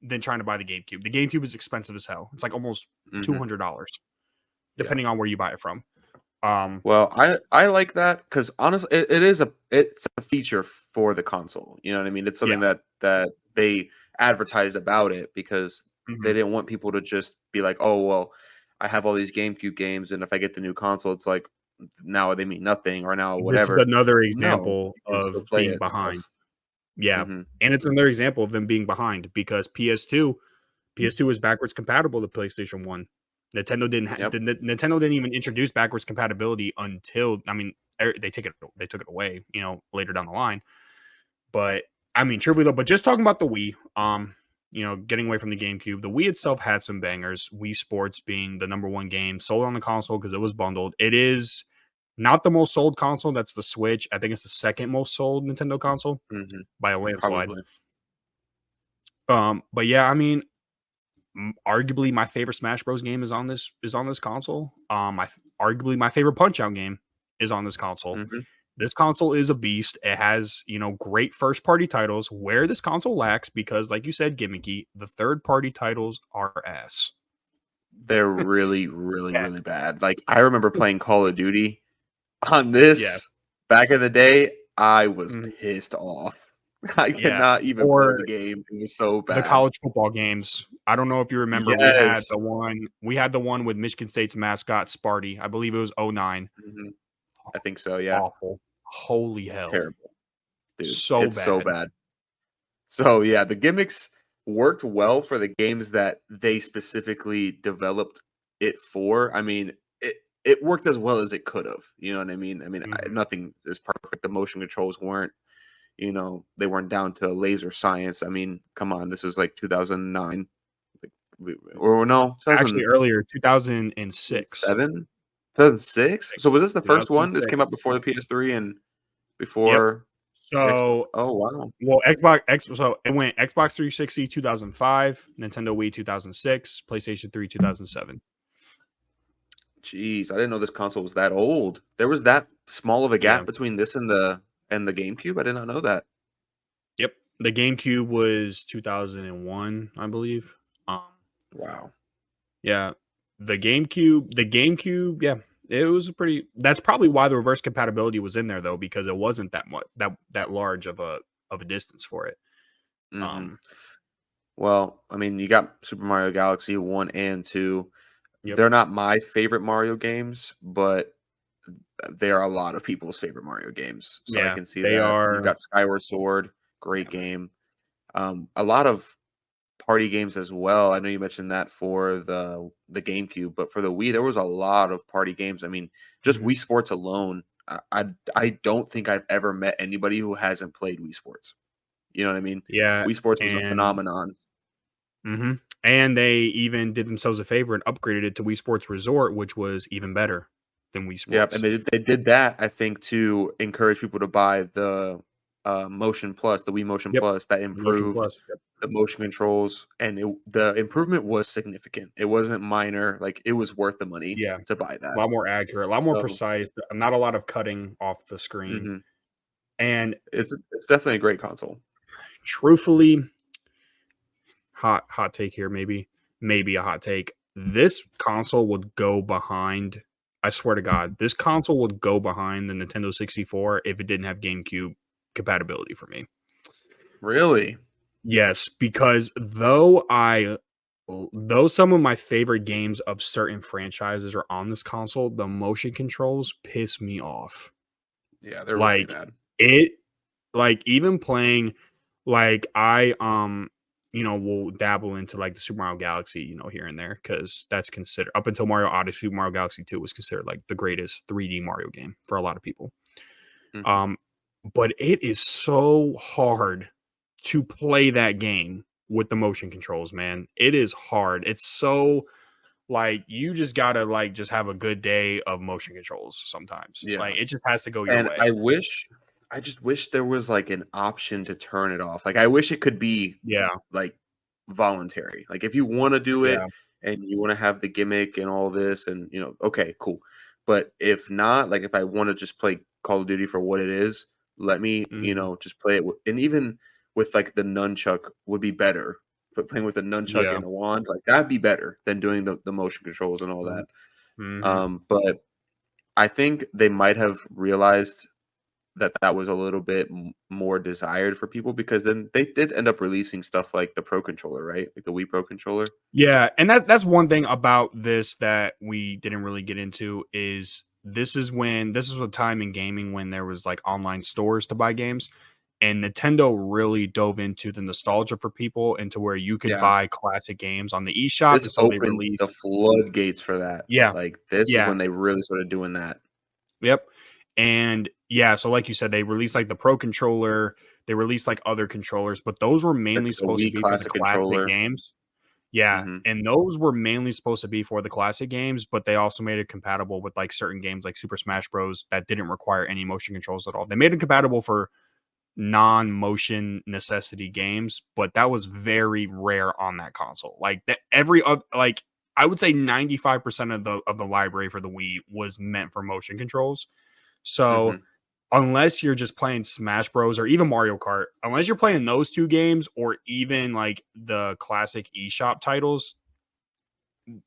than trying to buy the GameCube. The GameCube is expensive as hell. It's like almost Hmm. $200 Yeah. depending on where you buy it from. Um, Well, I like that because honestly, it's a feature for the console. You know what I mean? It's something yeah. that they advertised about it because they Mhm. didn't want people to just be like, oh well, I have all these GameCube games, and if I get the new console, it's like now they mean nothing or now This is whatever. another No, example you can still of play being it and behind. stuff. Yeah. Hmm. And it's another example of them being behind because PS2 is backwards compatible to PlayStation 1. Yep. Nintendo didn't even introduce backwards compatibility until they took it away, later down the line. But I mean, truly though, but just talking about the Wii, getting away from the GameCube, the Wii itself had some bangers. Wii Sports being the number one game sold on the console because it was bundled. It is not the most sold console. That's the Switch. I think it's the second most sold Nintendo console Hmm. by a landslide. Probably. But yeah, I mean, arguably my favorite Smash Bros game is on this console. Arguably my favorite Punch Out game is on this console. Hmm. This console is a beast. It has, great first party titles where this console lacks because like you said gimmicky, the third party titles are ass. They're really, really, Yeah. really bad. Like I remember playing Call of Duty on Yeah. this back in the day. I was Mhm. pissed off. I could Yeah. not even play Or the game. It was so the bad. college football games. I don't know if you remember Yes. we had the one with Michigan State's mascot Sparty. I believe it was '09. Mhm. I think so, yeah. Awful. Holy hell. Terrible, dude. So It's so bad. bad. So, yeah, the gimmicks worked well for the games that they specifically developed it for. I mean, it worked as well as it could have. You know what I mean? Mhm. Nothing is perfect. The motion controls weren't, they weren't down to laser science. I mean, come on, this was like 2009. Like, or no, Actually, earlier, 2006. 2007, 2006. So 6. was this the first one? This came out 2006. before the PS3 and Yep. before Xbox. So, Oh wow. well, so it went Xbox 360 2005, Nintendo Wii 2006, PlayStation 3 2007. Jeez, I didn't know this console was that old. There was that small of a Yeah. gap between this and the GameCube. I did not know that. Yep. The GameCube was 2001, I believe. Um, Wow. yeah. The GameCube, yeah. It was a pretty that's probably why the reverse compatibility was in there though because it wasn't that much that large of a distance for it. Hmm. Um, Well, I mean, you got Super Mario Galaxy 1 and 2. yep. They're not my favorite Mario games, but they are a lot of people's favorite Mario games. So I Yeah, can see they that. You've are got Skyward Sword, great yeah. game. A lot of party games as well. I know you mentioned that for the GameCube, but for the Wii, there was a lot of party games. I mean, just Mhm. Wii Sports alone, I don't think I've ever met anybody who hasn't played Wii Sports. You know what I mean? Yeah, Wii Sports was a and phenomenon. and they even did themselves a favor and upgraded it to Wii Sports Resort, which was even better than Wii Yep, and Sports. they did that, I think, to encourage people to buy the Motion Plus, the Wii Motion Yep. Plus, that Motion improved Plus. Yep. the motion controls, and the improvement was significant. It wasn't minor, like, it was worth the money Yeah. to buy A that. lot more accurate, a lot more So precise, not a lot of cutting off the screen. mhm. And It's definitely a great console. truthfully, hot take here, maybe a hot take. This console would go behind. I swear to God, this console would go behind the Nintendo 64 if it didn't have GameCube compatibility for me. Really? Yes, because though some of my favorite games of certain franchises are on this console, the motion controls piss me off. Yeah, they're really Like bad. it like even playing like will dabble into like the Super Mario Galaxy, here and there cuz that's considered up until Mario Odyssey, Super Mario Galaxy 2 was considered like the greatest 3D Mario game for a lot of people. Mhm. Um but it is so hard to play that game with the motion controls, man. It is hard. It's so like you just got to like just have a good day of motion controls sometimes. Yeah. Like it just has to go your And way. I just wish there was, like, an option to turn it off. Like, I wish it could be, Yeah. like, voluntary. Like, if you wanna do it Yeah. and you wanna have the gimmick and all this and, okay, cool. But if not, like, if I wanna just play Call of Duty for what it is, let me, Mhm. just play it with and even with, like, the nunchuck would be better. But playing with a nunchuck Yeah. and a wand, like, that'd be better than doing the motion controls and all Mhm. that. Mhm. But I think they might have realized that that was a little bit more desired for people because then they did end up releasing stuff like the Pro Controller, right? Like the Wii Pro Controller. Yeah, and that's one thing about this that we didn't really get into is this is a time in gaming when there was like online stores to buy games, and Nintendo really dove into the nostalgia for people into where you could Yeah, buy classic games on the eShop, this and so they opened the released. floodgates for that. Yeah, Like this is yeah, when they really started doing that. yep, and yeah, so like you said, they released like the Pro controller, they released like other controllers, but those were mainly The supposed to Wii be for the Classic classic controller. games. Yeah, Hmm. and those were mainly supposed to be for the classic games, but they also made it compatible with, like, certain games like Super Smash Bros. That didn't require any motion controls at all. They made it compatible for non-motion necessity games, but that was very rare on that console. Like, that every oth like, I would say 95% of the library for the Wii was meant for motion controls. So, Hmm. unless you're just playing Smash Bros. Or even Mario Kart, unless you're playing those 2 games or even, like, the classic eShop titles,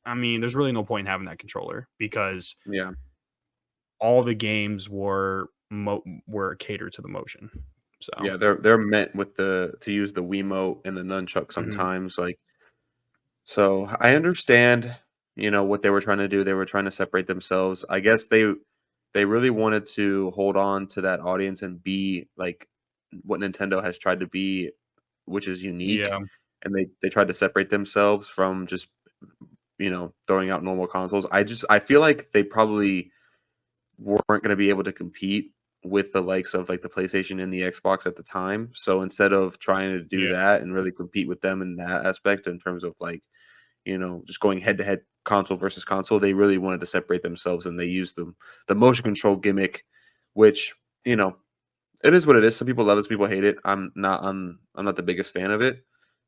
I mean, there's really no point in having that controller because Yeah, all the games were catered to the motion. So, yeah. They're meant with the to use the Wiimote and the nunchuck mhm, sometimes. Like so, I understand. What they were trying to do. They were trying to separate themselves. I guess they really wanted to hold on to that audience and be like what Nintendo has tried to be, which is unique, yeah, and they tried to separate themselves from just, throwing out normal consoles. I feel like they probably weren't gonna be able to compete with the likes of, like, the PlayStation and the Xbox at the time, so instead of trying to do yeah, that and really compete with them in that aspect in terms of, like, just going head to head console versus console. They really wanted to separate themselves and they used the motion control gimmick, which, you know, it is what it is. Some people love it, some people hate it. I'm not the biggest fan of it.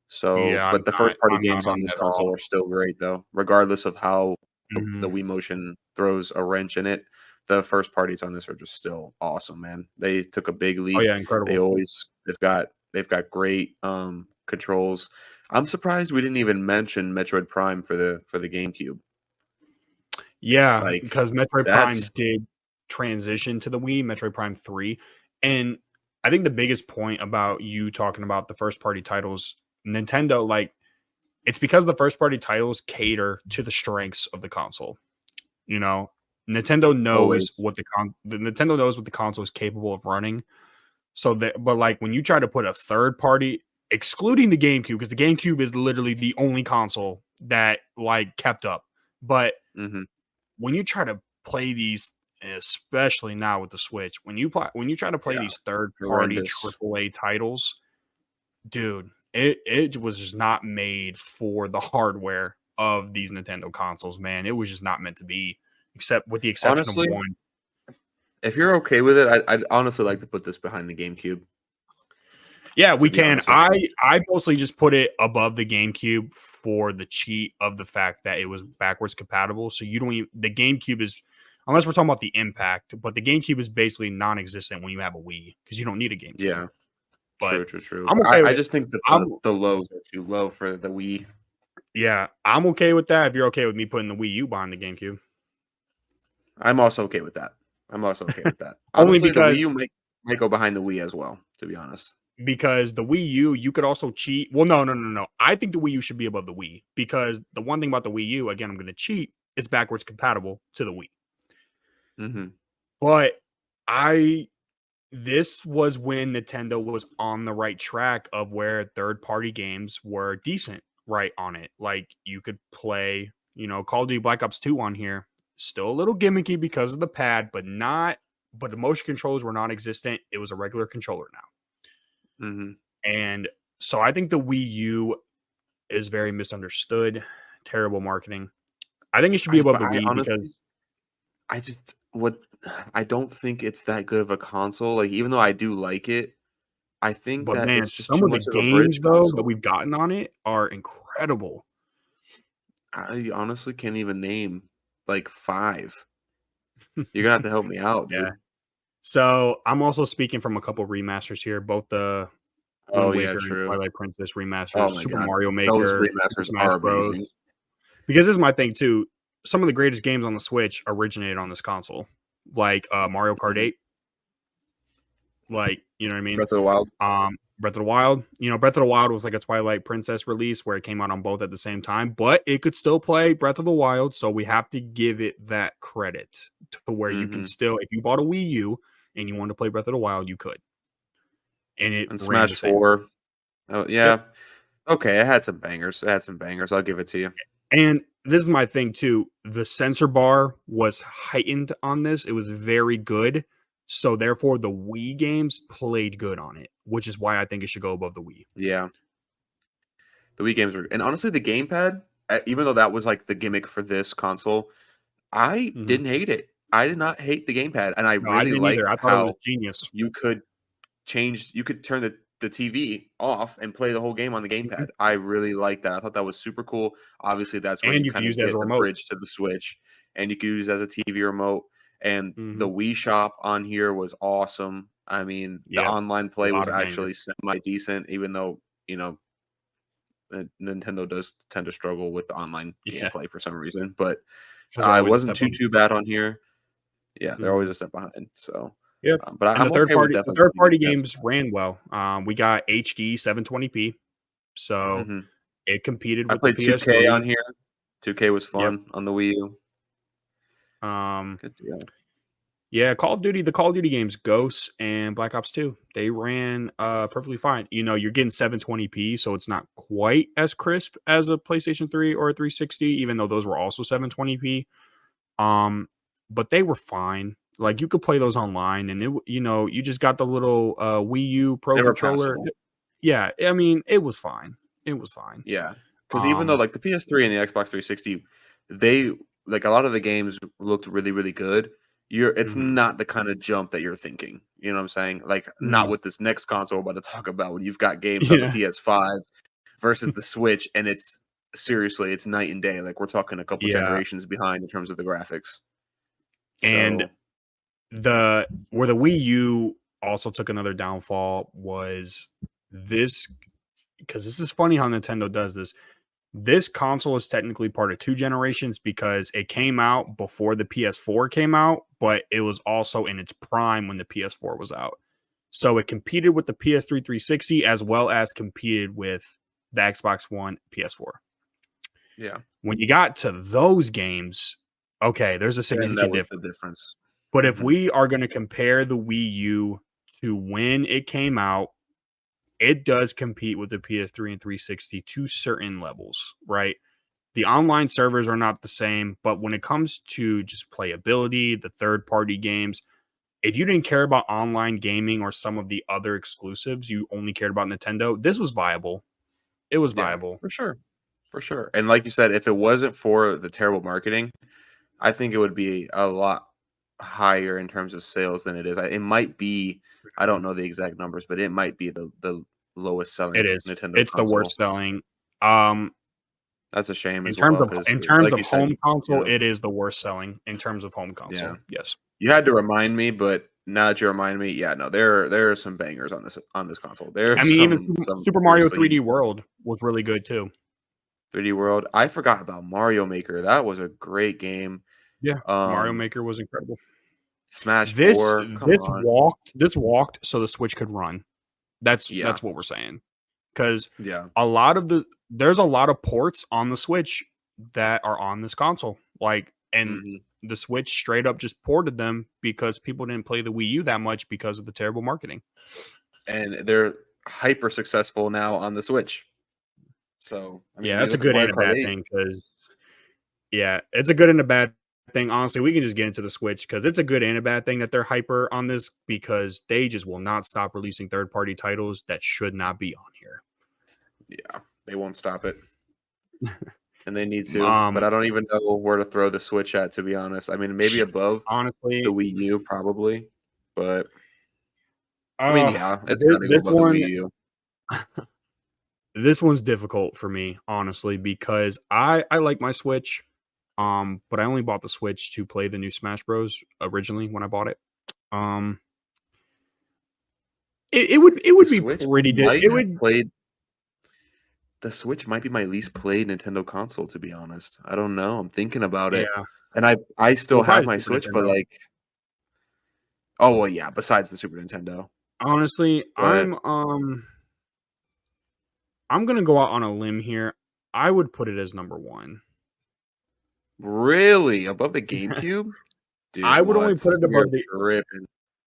So, yeah. but the first party I'm not games on on it this at all. console are still great though, regardless of how the Mhm. Wii Motion throws a wrench in it. The first parties on this are just still awesome, man. They took a big Oh, leap. yeah, incredible. They've got great controls. I'm surprised we didn't even mention Metroid Prime for the GameCube. Yeah, Like because Metroid Prime that's did transition to the Wii, Metroid Prime 3, and I think the biggest point about you talking about the first party titles, Nintendo, like, it's because the first party titles cater to the strengths of the console. You know, Nintendo knows always. what the Nintendo knows what the console is capable of running. So that, but like when you try to put a third party, excluding the GameCube, because the GameCube is literally the only console that like kept up. But Mhm. when you try to play these, especially now with the Switch, when you try to play Yeah, these third party horrendous. AAA titles, dude, it was just not made for the hardware of these Nintendo consoles, man. It was just not meant to be, except with the exception of Honestly, one. if you're okay with it, I'd honestly like to put this behind the GameCube. Yeah, to we be can. honest with you. I mostly just put it above the GameCube for the cheat of the fact that it was backwards compatible. So you don't even, the GameCube is, unless we're talking about the impact, but the GameCube is basically non-existent when you have a Wii because you don't need a GameCube. Yeah, But true, true, true. I'm okay I with. just think that I'm the lows are too low for the Wii. Yeah, I'm okay with that. If you're okay with me putting the Wii U behind the GameCube, I'm also okay with that. I'm also okay with that. only Honestly, the Wii because U might go behind the Wii as well, to be honest. the Wii U you could also cheat. Well, no. I think the Wii U should be above the Wii because the one thing about the Wii U, again, I'm going to cheat. It's backwards compatible to the Wii. Mhm. But I this was when Nintendo was on the right track of where third party games were decent right on it. Like you could play, Call of Duty Black Ops 2 on here. Still a little gimmicky because of the pad, but the motion controls were non-existent. It was a regular controller now. Mhm. And so I think the Wii U is very misunderstood. Terrible marketing. I think it should be above But the I Wii honestly because I just what I don't think it's that good of a console. Like, even though I do like it, I think but that man, it's just some too of the much of a bridge games though that console. we've gotten on it are incredible. I honestly can't even name like 5. You're gonna have to help me out, Yeah. dude. So I'm also speaking from a couple remasters here, both the Oh, Wind yeah, Waker and true. Twilight Princess remasters, Oh my Super god. Mario Those Maker, Super remasters Smash are Bros. amazing. Because this is my thing too. Some of the greatest games on the Switch originated on this console, like Mario Kart Mhm. 8. Like, you know what I mean? Breath of the Wild. Breath of the Wild. Breath of the Wild was like a Twilight Princess release where it came out on both at the same time, but it could still play Breath of the Wild, so we have to give it that credit to where you can Mhm. still, if you bought a Wii U and you wanted to play Breath of the Wild, you could, and it And ran the Smash same. 4. Oh, Yep. yeah. Okay, it had some bangers. It had some bangers. I'll give it to you. And this is my thing too. The sensor bar was heightened on this. It was very good. So therefore the Wii games played good on it, which is why I think it should go above the Wii. Yeah. The Wii games were, and honestly, the gamepad, even though that was like the gimmick for this console, I Mhm. didn't hate it. I did not hate the gamepad, and I No, I really didn't either. liked I thought it was how genius. you could you could turn the TV off and play the whole game on the Mhm. gamepad. I really liked that. I thought that was super cool. Obviously, that's where And you you could kind use of it as a get the remote. bridge to the Switch, and you could use it as a TV remote. And the Mhm. Wii Shop on here was awesome. I mean, the Yep. online A play was lot of bangers. actually semi decent, even though you know Nintendo does tend to struggle with online Yeah, gameplay for some reason. But because they're it always a wasn't step up. too bad on here. Yeah, they're always Mhm. a step behind. So, Yeah, but and I'm okay with the definitely third putting party it past. games ran well. We got HD 720p, so Mhm. it competed I with the played 2K on PS3. here. 2K was Yep. fun on the Wii U. Um, Good deal. yeah, the Call of Duty games, Ghosts and Black Ops 2, they ran perfectly fine. You're getting 720p, so it's not quite as crisp as a PlayStation 3 or a 360, even though those were also 720p. But they were fine. Like you could play those online, and you just got the little Wii U Pro They were controller. passable. Yeah, I mean, it was fine. It was fine. Yeah, because even though Um, like the PS3 and the Xbox 360, they like a lot of the games looked really really good. It's mhm, not the kind of jump that you're thinking. You know what I'm saying? Like not no, with this next console we're about to talk about when you've got games on the yeah, PS5 versus the Switch, and it's seriously it's night and day. Like we're talking a couple yeah, generations behind in terms of the graphics. and So the where the Wii U also took another downfall was this because this is funny how Nintendo does this. This console is technically part of two generations because it came out before the PS4 came out, but it was also in its prime when the PS4 was out. So it competed with the PS3 360 as well as competed with the Xbox One, PS4. yeah, When you got to those games, okay, there's a then that significant was the difference. difference. But if Hmm. we are going to compare the Wii U to when it came out, it does compete with the PS3 and 360 to certain levels, right? The online servers are not the same, but when it comes to just playability, the third party games, if you didn't care about online gaming or some of the other exclusives, you only cared about Nintendo, this was viable. It was Yeah, viable. for sure. For sure. And like you said, if it wasn't for the terrible marketing, I think it would be a lot higher in terms of sales than it is. It might be, I don't know the exact numbers, but it might be the lowest It selling is. Nintendo It's the console. worst selling. Um, That's a shame in as terms well of because, in terms like of you said, home console, you know, it is the worst selling in terms of home yeah. console. Yes. You had to remind me, but now that you remind me, yeah, no, there are some bangers on this console. There are I mean, even some Super Mario seriously 3D World was really good too. 3D World. I forgot about Mario Maker. That was a great game. Yeah, Mario Um, Maker was incredible. Smash This 4, come this on. walked so the Switch could run. Yeah, That's what we're saying. Because yeah. there's a lot of ports on the Switch that are on this console. Like, and Mhm. the Switch straight up just ported them because people didn't play the Wii U that much because of the terrible marketing. And they're hyper successful now on the Switch. So, I mean, Yeah, you that's a look at good Mario and a Kart bad 8. thing because yeah, it's a good and a bad thing. Honestly, we can just get into the Switch because it's a good and a bad thing that they're hyper on this because they just will not stop releasing third party titles that should not be on here. Yeah, they won't stop it, and they need to, but Um, I don't even know where to throw the Switch at, to be honest. I mean, maybe above the honestly, Wii U probably, but I mean, yeah, it's this, gotta go this above the one Wii U. this one's difficult for me honestly because I like my Switch, but I only bought the Switch to play the new Smash Bros. Originally when I bought it. Um, it would The be Switch pretty. might It have would played the Switch might be my least played Nintendo console, to be honest. I don't know, I'm thinking about it, yeah. and I still Well, have probably the my Super Switch, but, Nintendo. like oh, well, yeah, besides the Super Nintendo, Honestly, but I'm gonna go out on a limb here. I would put it as number one. really? Above the GameCube? Dude, I would only what? put it You're above the tripping.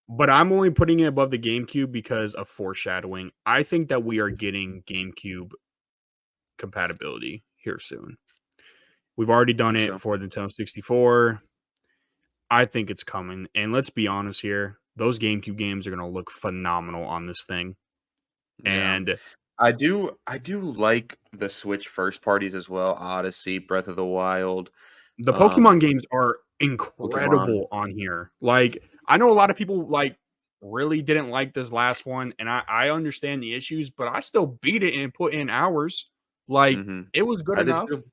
but I'm only putting it above the GameCube because of foreshadowing. I think that we are getting GameCube compatibility here soon. We've already done Think it so? for the Nintendo 64. I think it's coming. And let's be honest here, those GameCube games are going to look phenomenal on this thing. Yeah. And I do like the Switch first parties as well, Odyssey, Breath of the Wild, the Pokemon um, games are Pokemon. incredible on here. Like, I know a lot of people like really didn't like this last one, and I understand the issues, but I still beat it and put in hours. Like, Mhm. it was good I did enough. too.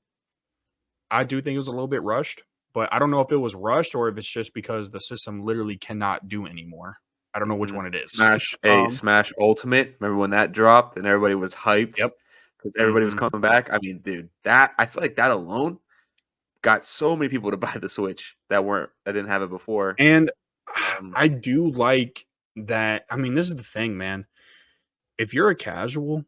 I do think it was a little bit rushed, but I don't know if it was rushed or if it's just because the system literally cannot do anymore. I don't know which Mhm. one it is. Smash Ultimate, remember when that dropped and everybody was hyped Yep. because everybody was Mhm. coming back? I mean, dude, that I feel like that alone got so many people to buy the Switch that didn't have it before. And Um, I do like that. I mean, this is the thing, man. If you are a casual,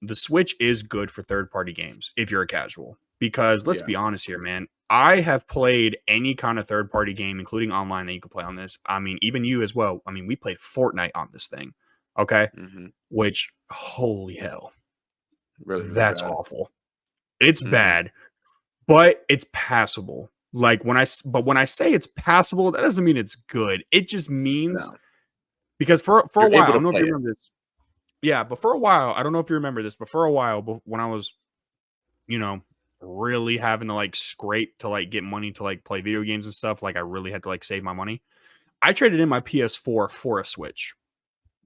the Switch is good for third party games if you're a casual. Because let's yeah. be honest here, man. I have played any kind of third party game, including online, that you can play on this. I mean, even you as well. I mean, we played Fortnite on this thing. Okay. Mhm. Which, holy hell, Really, really that's bad. awful. It's Mhm. bad, but it's passable. Like when I say it's passable, that doesn't mean it's good. It just means No. because for a You're while, able I to don't know if play you it. remember this. Yeah, but for a while, I don't know if you remember this, but for a while, when I was, you know, really having to like scrape to like get money to like play video games and stuff, like I really had to like save my money. I traded in my PS4 for a Switch.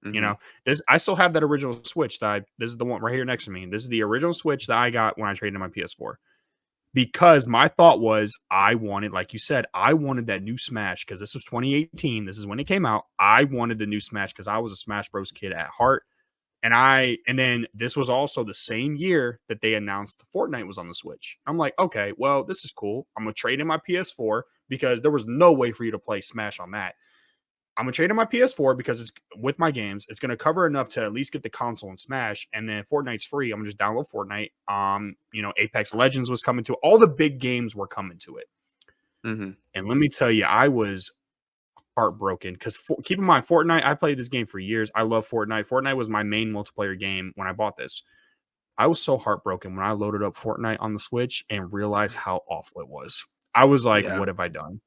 You Mhm. know, this I still have that original Switch this is the one right here next to me. This is the original Switch that I got when I traded in my PS4 because my thought was I wanted, like you said, I wanted that new Smash because this was 2018. This is when it came out. I wanted the new Smash because I was a Smash Bros. Kid at heart. And then this was also the same year that they announced the Fortnite was on the Switch. I'm like, okay, well, this is cool. I'm gonna trade in my PS4 because there was no way for you to play Smash on that. I'm gonna trade in my PS4 because it's with my games. It's gonna cover enough to at least get the console and Smash. And then Fortnite's free. I'm gonna just download Fortnite. Apex Legends was coming to it. All the big games were coming to it. Mhm. And let me tell you, I was heartbroken because keep in mind, Fortnite. I played this game for years. I love Fortnite. Fortnite was my main multiplayer game when I bought this. I was so heartbroken when I loaded up Fortnite on the Switch and realized how awful it was. I was like, Yeah. "What have I done?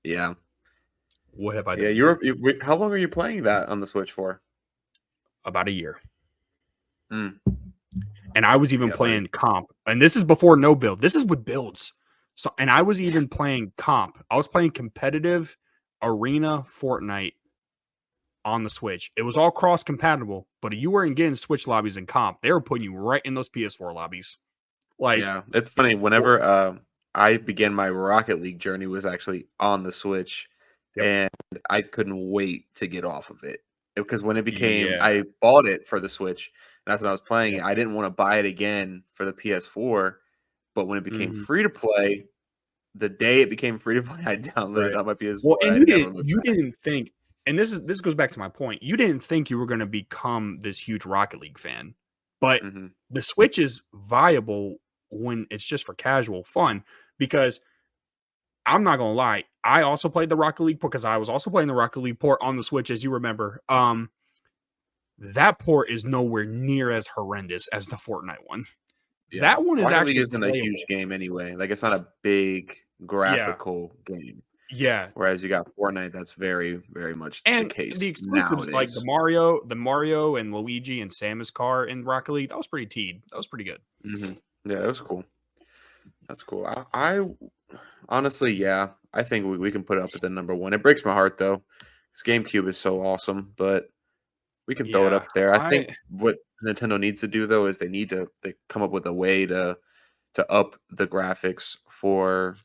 Yeah. What have I Yeah, done?" how long are you playing that on the Switch for? About a year, Mm. and I was even Yeah, that playing comp. And this is before no build. This is with builds. So, and I was even playing comp. I was playing competitive arena Fortnite on the Switch. It was all cross compatible, but you weren't getting Switch lobbies in comp. They were putting you right in those PS4 lobbies. Like, Yeah, it's funny. Whenever I began my Rocket League journey, was actually on the Switch, yep, and I couldn't wait to get off of it because when it became, yeah, I bought it for the Switch, and that's when I was playing yep. it. I didn't want to buy it again for the PS4, but when it became Mhm. free to play, the day it became free to play, I downloaded it Right. on my Well, PS4, and and I never looked you back. didn't think, and this goes back to my point. You didn't think you were going to become this huge Rocket League fan, but Hmm. the Switch is viable when it's just for casual fun. Because I'm not gonna lie, I also played the Rocket League port because I was also playing the Rocket League port on the Switch, as you remember. That port is nowhere near as horrendous as the Fortnite one. Yeah, That one is Rocket League actually isn't a huge playable. game anyway. Like it's not a big Yeah, graphical game. yeah. Whereas you got Fortnite, that's very, very much the And the case exclusives like nowadays. The Mario and Luigi and Samus car in Rocket League, that was pretty teed. That was pretty good. Hmm. Yeah, that was cool. That's cool. I honestly, yeah, I think we can put it up at the number one. It breaks my heart though, because GameCube is so awesome, but we can throw it Yeah, up there. I I think what Nintendo needs to do though is they come up with a way to up the graphics for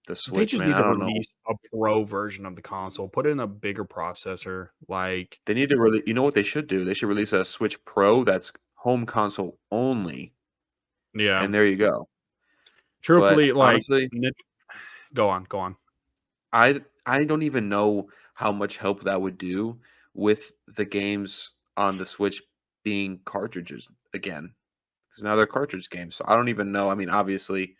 the they Switch, just man. need I to don't know. release a pro version of the console, put in a bigger processor. Like, They need to really, you know what they should do? They should release a Switch Pro that's home console only, yeah, and there you go. But truthfully, like, honestly, go on, go on. I don't even know how much help that would do with the games on the Switch being cartridges again, because now they're cartridge games. So I don't even know. I mean, obviously,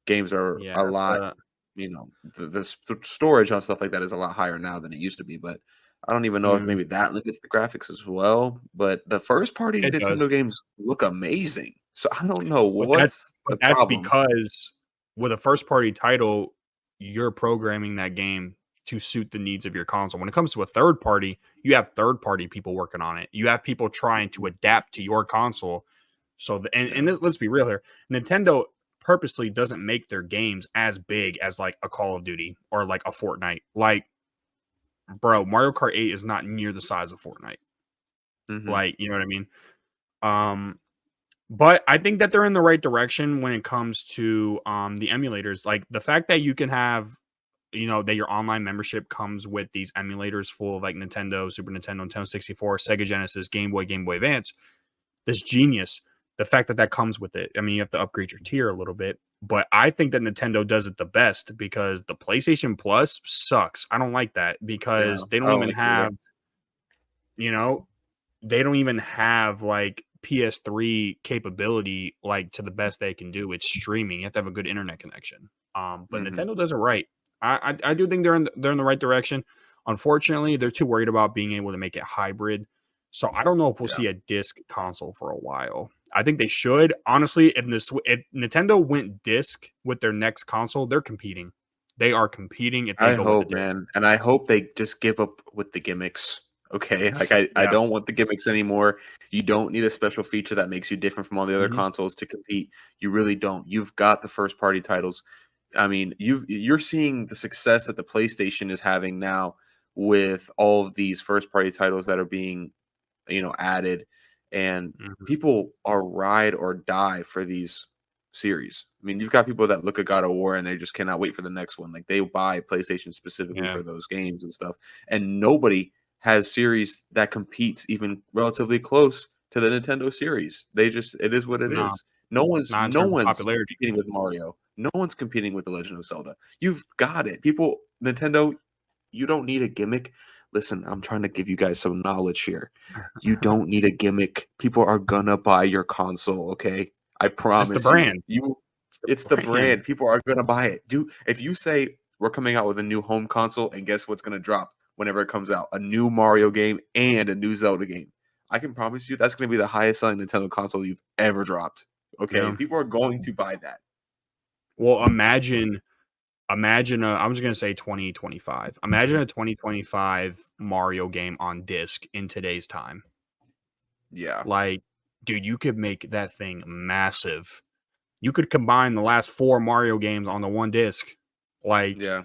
games are Yeah, a lot. the The storage on stuff like that is a lot higher now than it used to be. But I don't even know if mm, maybe that limits the graphics as well. But the first party it does. Nintendo games look amazing. So I don't know But that's what's but the that's problem. because with a first party title, you're programming that game to suit the needs of your console. When it comes to a third party, you have third party people working on it. You have people trying to adapt to your console. So Yeah. let's be real here. Nintendo purposely doesn't make their games as big as like a Call of Duty or like a Fortnite. Like, bro, Mario Kart 8 is not near the size of Fortnite. Hmm. Like, you know what I mean? Um But I think that they're in the right direction when it comes to the emulators. Like the fact that you can have, that your online membership comes with these emulators full of like Nintendo, Super Nintendo, Nintendo 64, Sega Genesis, Game Boy Advance. This genius. The fact that that comes with it. I mean, you have to upgrade your tier a little bit, but I think that Nintendo does it the best because the PlayStation Plus sucks. I don't like that Yeah. because they I don't don't even like it either. have, you know, they don't even have like PS3 capability like to the best they can do. It's streaming. You have to have a good internet connection. But Hmm. Nintendo does it right. I do think they're in the right direction. Unfortunately, they're too worried about being able to make it hybrid. So I don't know if we'll Yeah. see a disc console for a while. I think they should. Honestly, if Nintendo went disc with their next console, they're competing. They are competing if they I go with the hope, disc. man, and I hope they just give up with the gimmicks. Okay, like I Yeah. don't want the gimmicks anymore. You don't need a special feature that makes you different from all the other Hmm. consoles to compete. You really don't. You've got the first party titles. I mean, you're seeing the success that the PlayStation is having now with all of these first party titles that are being added, and Hmm. people are ride or die for these series. I mean, you've got people that look at God of War and they just cannot wait for the next one. Like they buy PlayStation specifically Yeah. for those games and stuff. And nobody has series that competes even relatively close to the Nintendo series. It is what it No, is. No one's not in no terms of one's popularity. competing with Mario. No one's competing with The Legend of Zelda. You've got it. People, Nintendo, you don't need a gimmick. Listen, I'm trying to give you guys some knowledge here. You don't need a gimmick. People are gonna buy your console, okay? I It's the promise you. brand. It's It's the the brand. brand. People are gonna buy it. If you say we're coming out with a new home console and guess what's gonna drop whenever it comes out? A new Mario game and a new Zelda game. I can promise you that's gonna be the highest selling Nintendo console you've ever dropped. Okay. Yeah. People are going to buy that. Well, imagine I'm just gonna say 2025. Imagine a 2025 Mario game on disc in today's time. Yeah. Like, dude, you could make that thing massive. You could combine the last four Mario games on the one disc. Like, Yeah.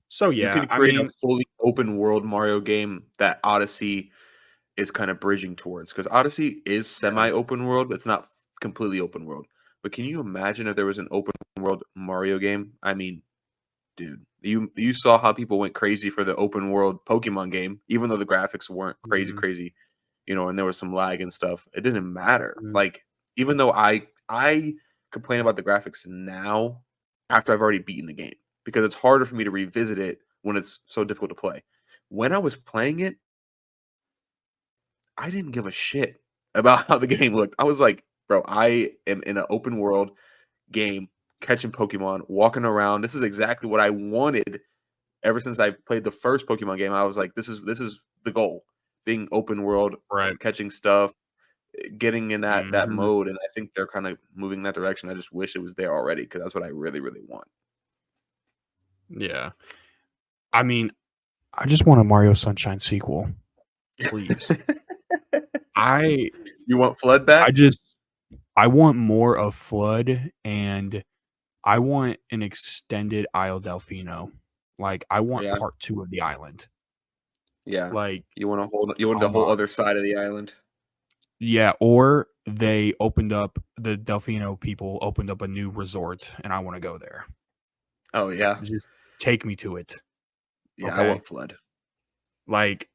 so You yeah, can I create a mean, fully open world Mario game that Odyssey is kind of bridging towards, because Odyssey is Yeah. semi-open world, but it's not completely open world. But can you imagine if there was an open world Mario game? I mean, dude, you saw how people went crazy for the open world Pokemon game, even though the graphics weren't crazy, Mhm, crazy, and there was some lag and stuff. It didn't matter. mhm. Like, even though I complain about the graphics now after I've already beaten the game, because it's harder for me to revisit it when it's so difficult to play. When I was playing it, I didn't give a shit about how the game looked. I was like, bro, I am in an open world game, catching Pokemon, walking around. This is exactly what I wanted ever since I played the first Pokemon game. I was like, this is the goal. Being open world, Right. catching stuff, getting in that Mhm. mode, and I think they're kind of moving in that direction. I just wish it was there already, because that's what I really, really want. Yeah. I mean, I just want a Mario Sunshine sequel, please. I You want Flood I back? just I want more of Flood, and I want an extended Isle Delfino. Like, I want Yeah, part 2 of the island. yeah. Like, You want the come whole on. other side of the island? Yeah, or they opened up the Delfino people opened up a new resort, and I wanna go there. Oh yeah, Just take me to it, yeah. I okay? want Flood. Like,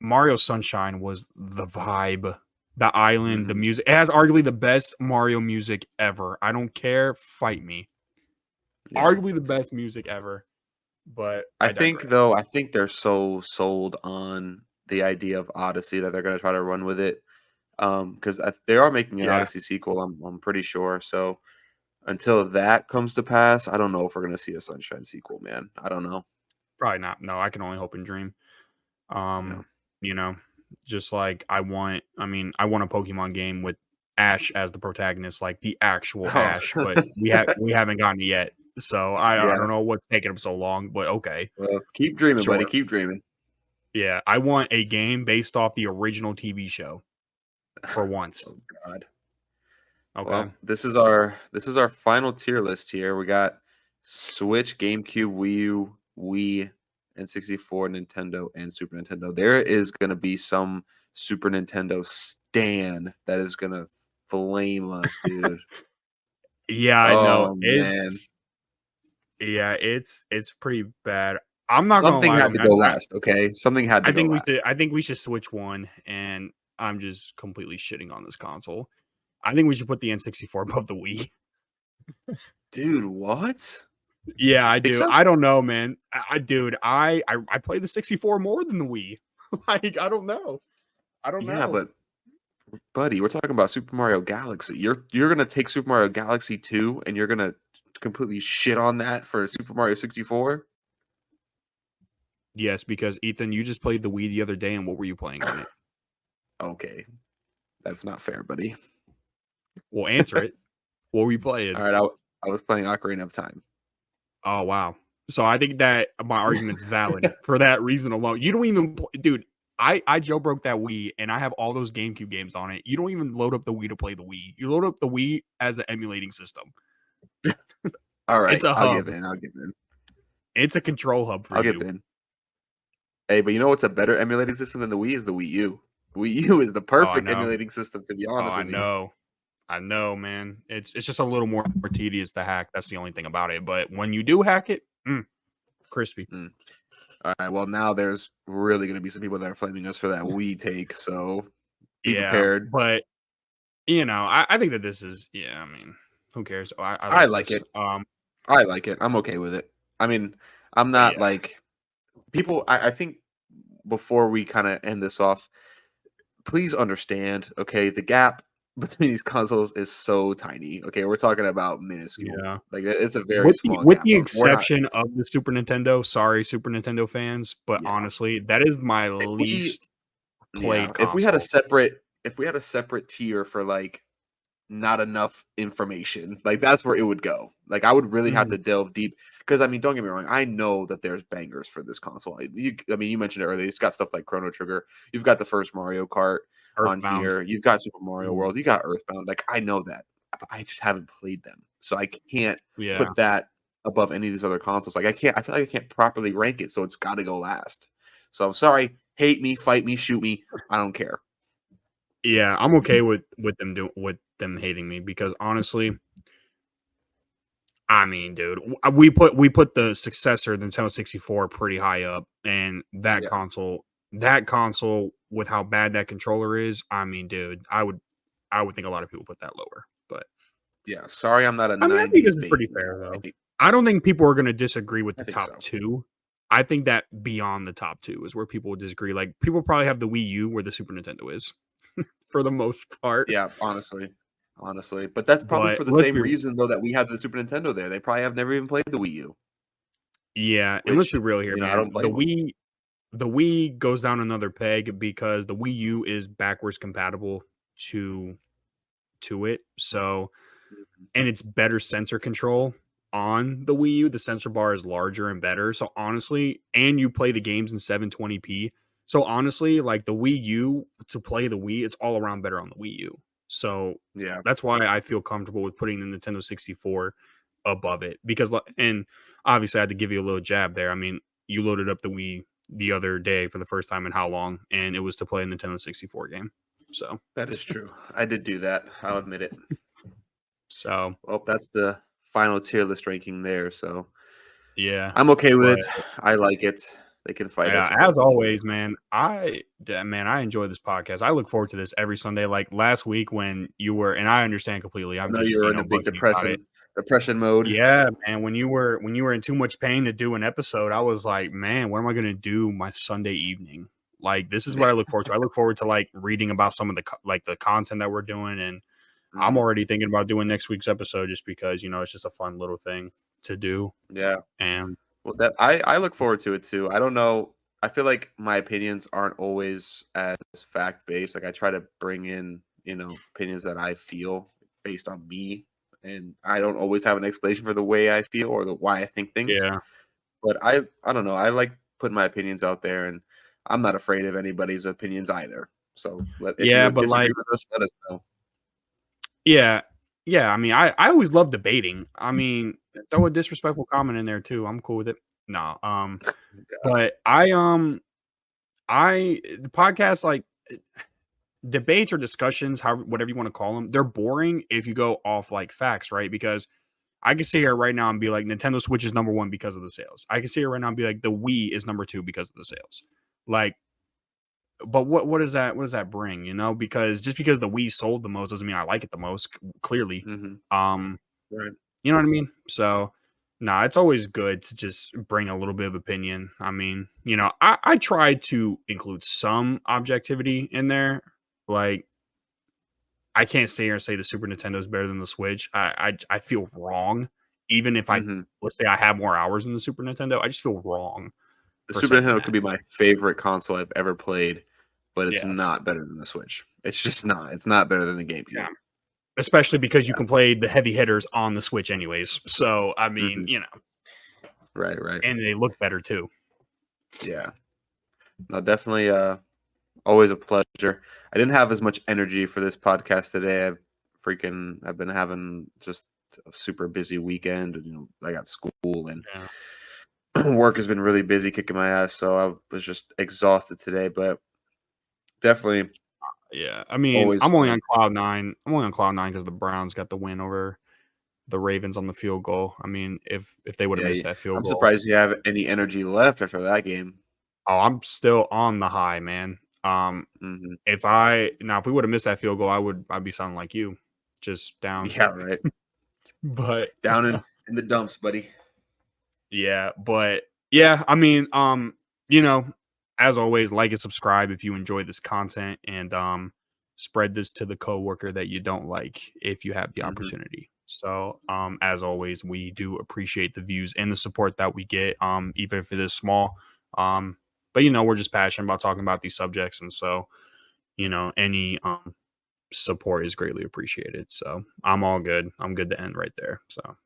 Mario Sunshine was the vibe, the island, the Hmm. music. It has arguably the best Mario music ever. I don't care, fight me. Yeah. Arguably the best music ever, but I I think digress. though, I think they're so sold on the idea of Odyssey that they're going to try to run with it. Because they are making an Yeah, Odyssey sequel. I'm pretty sure. So until that comes to pass, I don't know if we're going to see a Sunshine sequel, man. I don't know. probably not. No, I can only hope and dream. Yeah. Um, you know, just like I want a Pokemon game with Ash as the protagonist, like the actual Oh, Ash, but we haven't gotten it yet. So I yeah. don't know what's taking them so long, but okay, Well, keep dreaming, buddy. sure. Keep dreaming. Yeah, I want a game based off the original TV show for once. Oh God. Okay. Well, this is our final tier list here. We got Switch, GameCube, Wii U, Wii, N64, Nintendo, and Super Nintendo. There is gonna be some Super Nintendo stan that is gonna flame us, dude. Yeah, I know. Oh man. It's pretty bad. I'm not gonna Something lie though, had to man. go last, okay? Something had to go last. I think we should switch one, and I'm just completely shitting on this console. I think we should put the N64 above the Wii. Dude, what? Yeah, I do. Except I don't know, man. Dude, I play the 64 more than the Wii. Like, I don't know. I don't yeah, know. but buddy, we're talking about Super Mario Galaxy. You're gonna take Super Mario Galaxy 2 and you're gonna completely shit on that for Super Mario 64? Yes, because Ethan, you just played the Wii the other day, and what were you playing on it? Okay, that's not fair, buddy. Well, answer it. What were you All playing? right, I was playing Ocarina of Time. Oh, wow. So I think that my argument's valid for that reason alone. You don't even, dude. I jailbroke that Wii, and I have all those GameCube games on it. You don't even load up the Wii to play the Wii. You load up the Wii as an emulating system. All It's right, a I'll give hub. in. I'll give in. It's a control hub for I'll give you. in. Hey, but you know what's a better emulating system than the Wii is the Wii U. Wii U is the Oh, I perfect know. emulating system, to be Oh, honest I with you. know. I know, man. It's just a little more tedious to hack. That's the only thing about it. But when you do hack it, crispy. Mm. All right, well now there's really gonna be some people that are flaming us for that Wii take, so be Yeah, prepared. but I think that this is yeah. I mean, who cares? I I like like this. it. I like it. I'm okay with it. I mean, I'm But not yeah, like people. I think before we kind of end this off, please understand, okay, the gap between these consoles is so tiny. Okay, we're talking about minuscule. yeah. Like it's a very small With gap. the But we're not. exception of the Super Nintendo, sorry, Super Nintendo fans, but Yeah. honestly, that is my If we, least yeah, played console. if we had a separate tier for like not enough information, like that's where it would go. Like I would really have Mhm. to delve deep, because I mean, don't get me wrong, I know that there's bangers for this console. I mean, you mentioned it earlier. It's got stuff like Chrono Trigger. You've got the first Mario Kart on Earthbound. here. You've got Super Mario Mhm. World. You got Earthbound. Like I know that, but I just haven't played them, so I can't Yeah. put that. above any of these other consoles. Like, I feel like I can't properly rank it, so it's gotta go last. So, I'm sorry, hate me, fight me, shoot me, I don't care. Yeah, I'm okay with them hating me because honestly, I mean, dude, we put the successor, the Nintendo 64, pretty high up, and Yeah. that console with how bad that controller is, I mean, dude, I would think a lot of people put that lower. But Yeah, sorry I'm not a I mean, I think this 90s is pretty baby. fair though. I I don't think people are gonna disagree with I the think top so. two. I think that beyond the top two is where people would disagree. Like people probably have the Wii U where the Super Nintendo is for the most part. Yeah, honestly, but that's probably But for the let's same be reason, though, that we have the Super Nintendo there. They probably have never even played the Wii U, yeah, and let's be which, real here, I man. don't blame them. The Wii goes down another peg because the Wii U is backwards compatible to it. So, Mhm. and it's better sensor control on the Wii U. The sensor bar is larger and better. So honestly, and you play the games in 720p. So honestly, like the Wii U to play the Wii, it's all around better on the Wii U. So Yeah, that's why I feel comfortable with putting the Nintendo 64 above it because and obviously I had to give you a little jab there. I mean, you loaded up the Wii the other day for the first time in how long and it was to play a Nintendo 64 game. So, that is true. I did do that. I'll admit it. so Well, that's the final tier list ranking there, so yeah, I'm okay with but it. I like it. They can fight us yeah, if they as want to. always, man, I enjoy this podcast. I look forward to this every Sunday. Like last week when you were, and I understand completely. I I'm know just, you were in a big bugging you about it. depression mode. Yeah, man. When you were in too much pain to do an episode, I was like, man, what am I gonna do my Sunday evening? Like, this is what I look forward to. I look forward to like reading about some of the like the content that we're doing, and I'm Mhm. already thinking about doing next week's episode just because it's just a fun little thing to do. Yeah. And Well, that I look forward to it too. I don't know. I feel like my opinions aren't always as fact based. Like I try to bring in, opinions that I feel based on me, and I don't always have an explanation for the way I feel or the why I think things. yeah, But I don't know. I like putting my opinions out there, and I'm not afraid of anybody's opinions either. So if yeah, you but disagree like. with us, let us know. Yeah. Yeah, I mean, I always love debating. I mean, throw a disrespectful comment in there too. I'm cool with it. No, but I the podcast like debates or discussions, however whatever you want to call them, they're boring if you go off like facts, right? Because I can sit here right now and be like Nintendo Switch is number 1 because of the sales. I can sit here right now and be like the Wii is number 2 because of the sales. Like, but what does that bring, Because just because the Wii sold the most doesn't mean I like it the most, clearly. Hmm. Um Right. You know what I mean? So, nah, it's always good to just bring a little bit of opinion. I mean, I try to include some objectivity in there. Like, I can't sit here and say the Super Nintendo is better than the Switch. I feel wrong, even if Hmm. let's say I have more hours than the Super Nintendo. I just feel wrong The for Super saying Nintendo could that. be my favorite console I've ever played, but it's Yeah, not better than the Switch. It's just not. It's not better than the yeah. GameCube. Especially because you can play the heavy hitters on the Switch, anyways. So, I mean, Mhm. Right, right. and they look better too. Yeah. No, definitely, always a pleasure. I didn't have as much energy for this podcast today. I've been having just a super busy weekend, and, I got school and Yeah. work has been really busy kicking my ass, so I was just exhausted today, but definitely Yeah, I mean, always I'm only fun. on cloud nine. I'm only on cloud nine because the Browns got the win over the Ravens on the field goal. I mean, if they would have Yeah, missed that field I'm goal, surprised you have any energy left after that game. oh, I'm still on the high, man. Mhm. If we would have missed that field goal, I'd be sounding like you, just down. Yeah, right. But Down in the dumps, buddy. yeah, but yeah, I mean, you know, as always, like and subscribe if you enjoy this content, and spread this to the coworker that you don't like if you have the Mhm. opportunity. So, as always, we do appreciate the views and the support that we get, even if it is small. Um, but we're just passionate about talking about these subjects, and so any support is greatly appreciated. So, I'm all good. I'm good to end right there. So.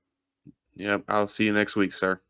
Yep, I'll see you next week, sir.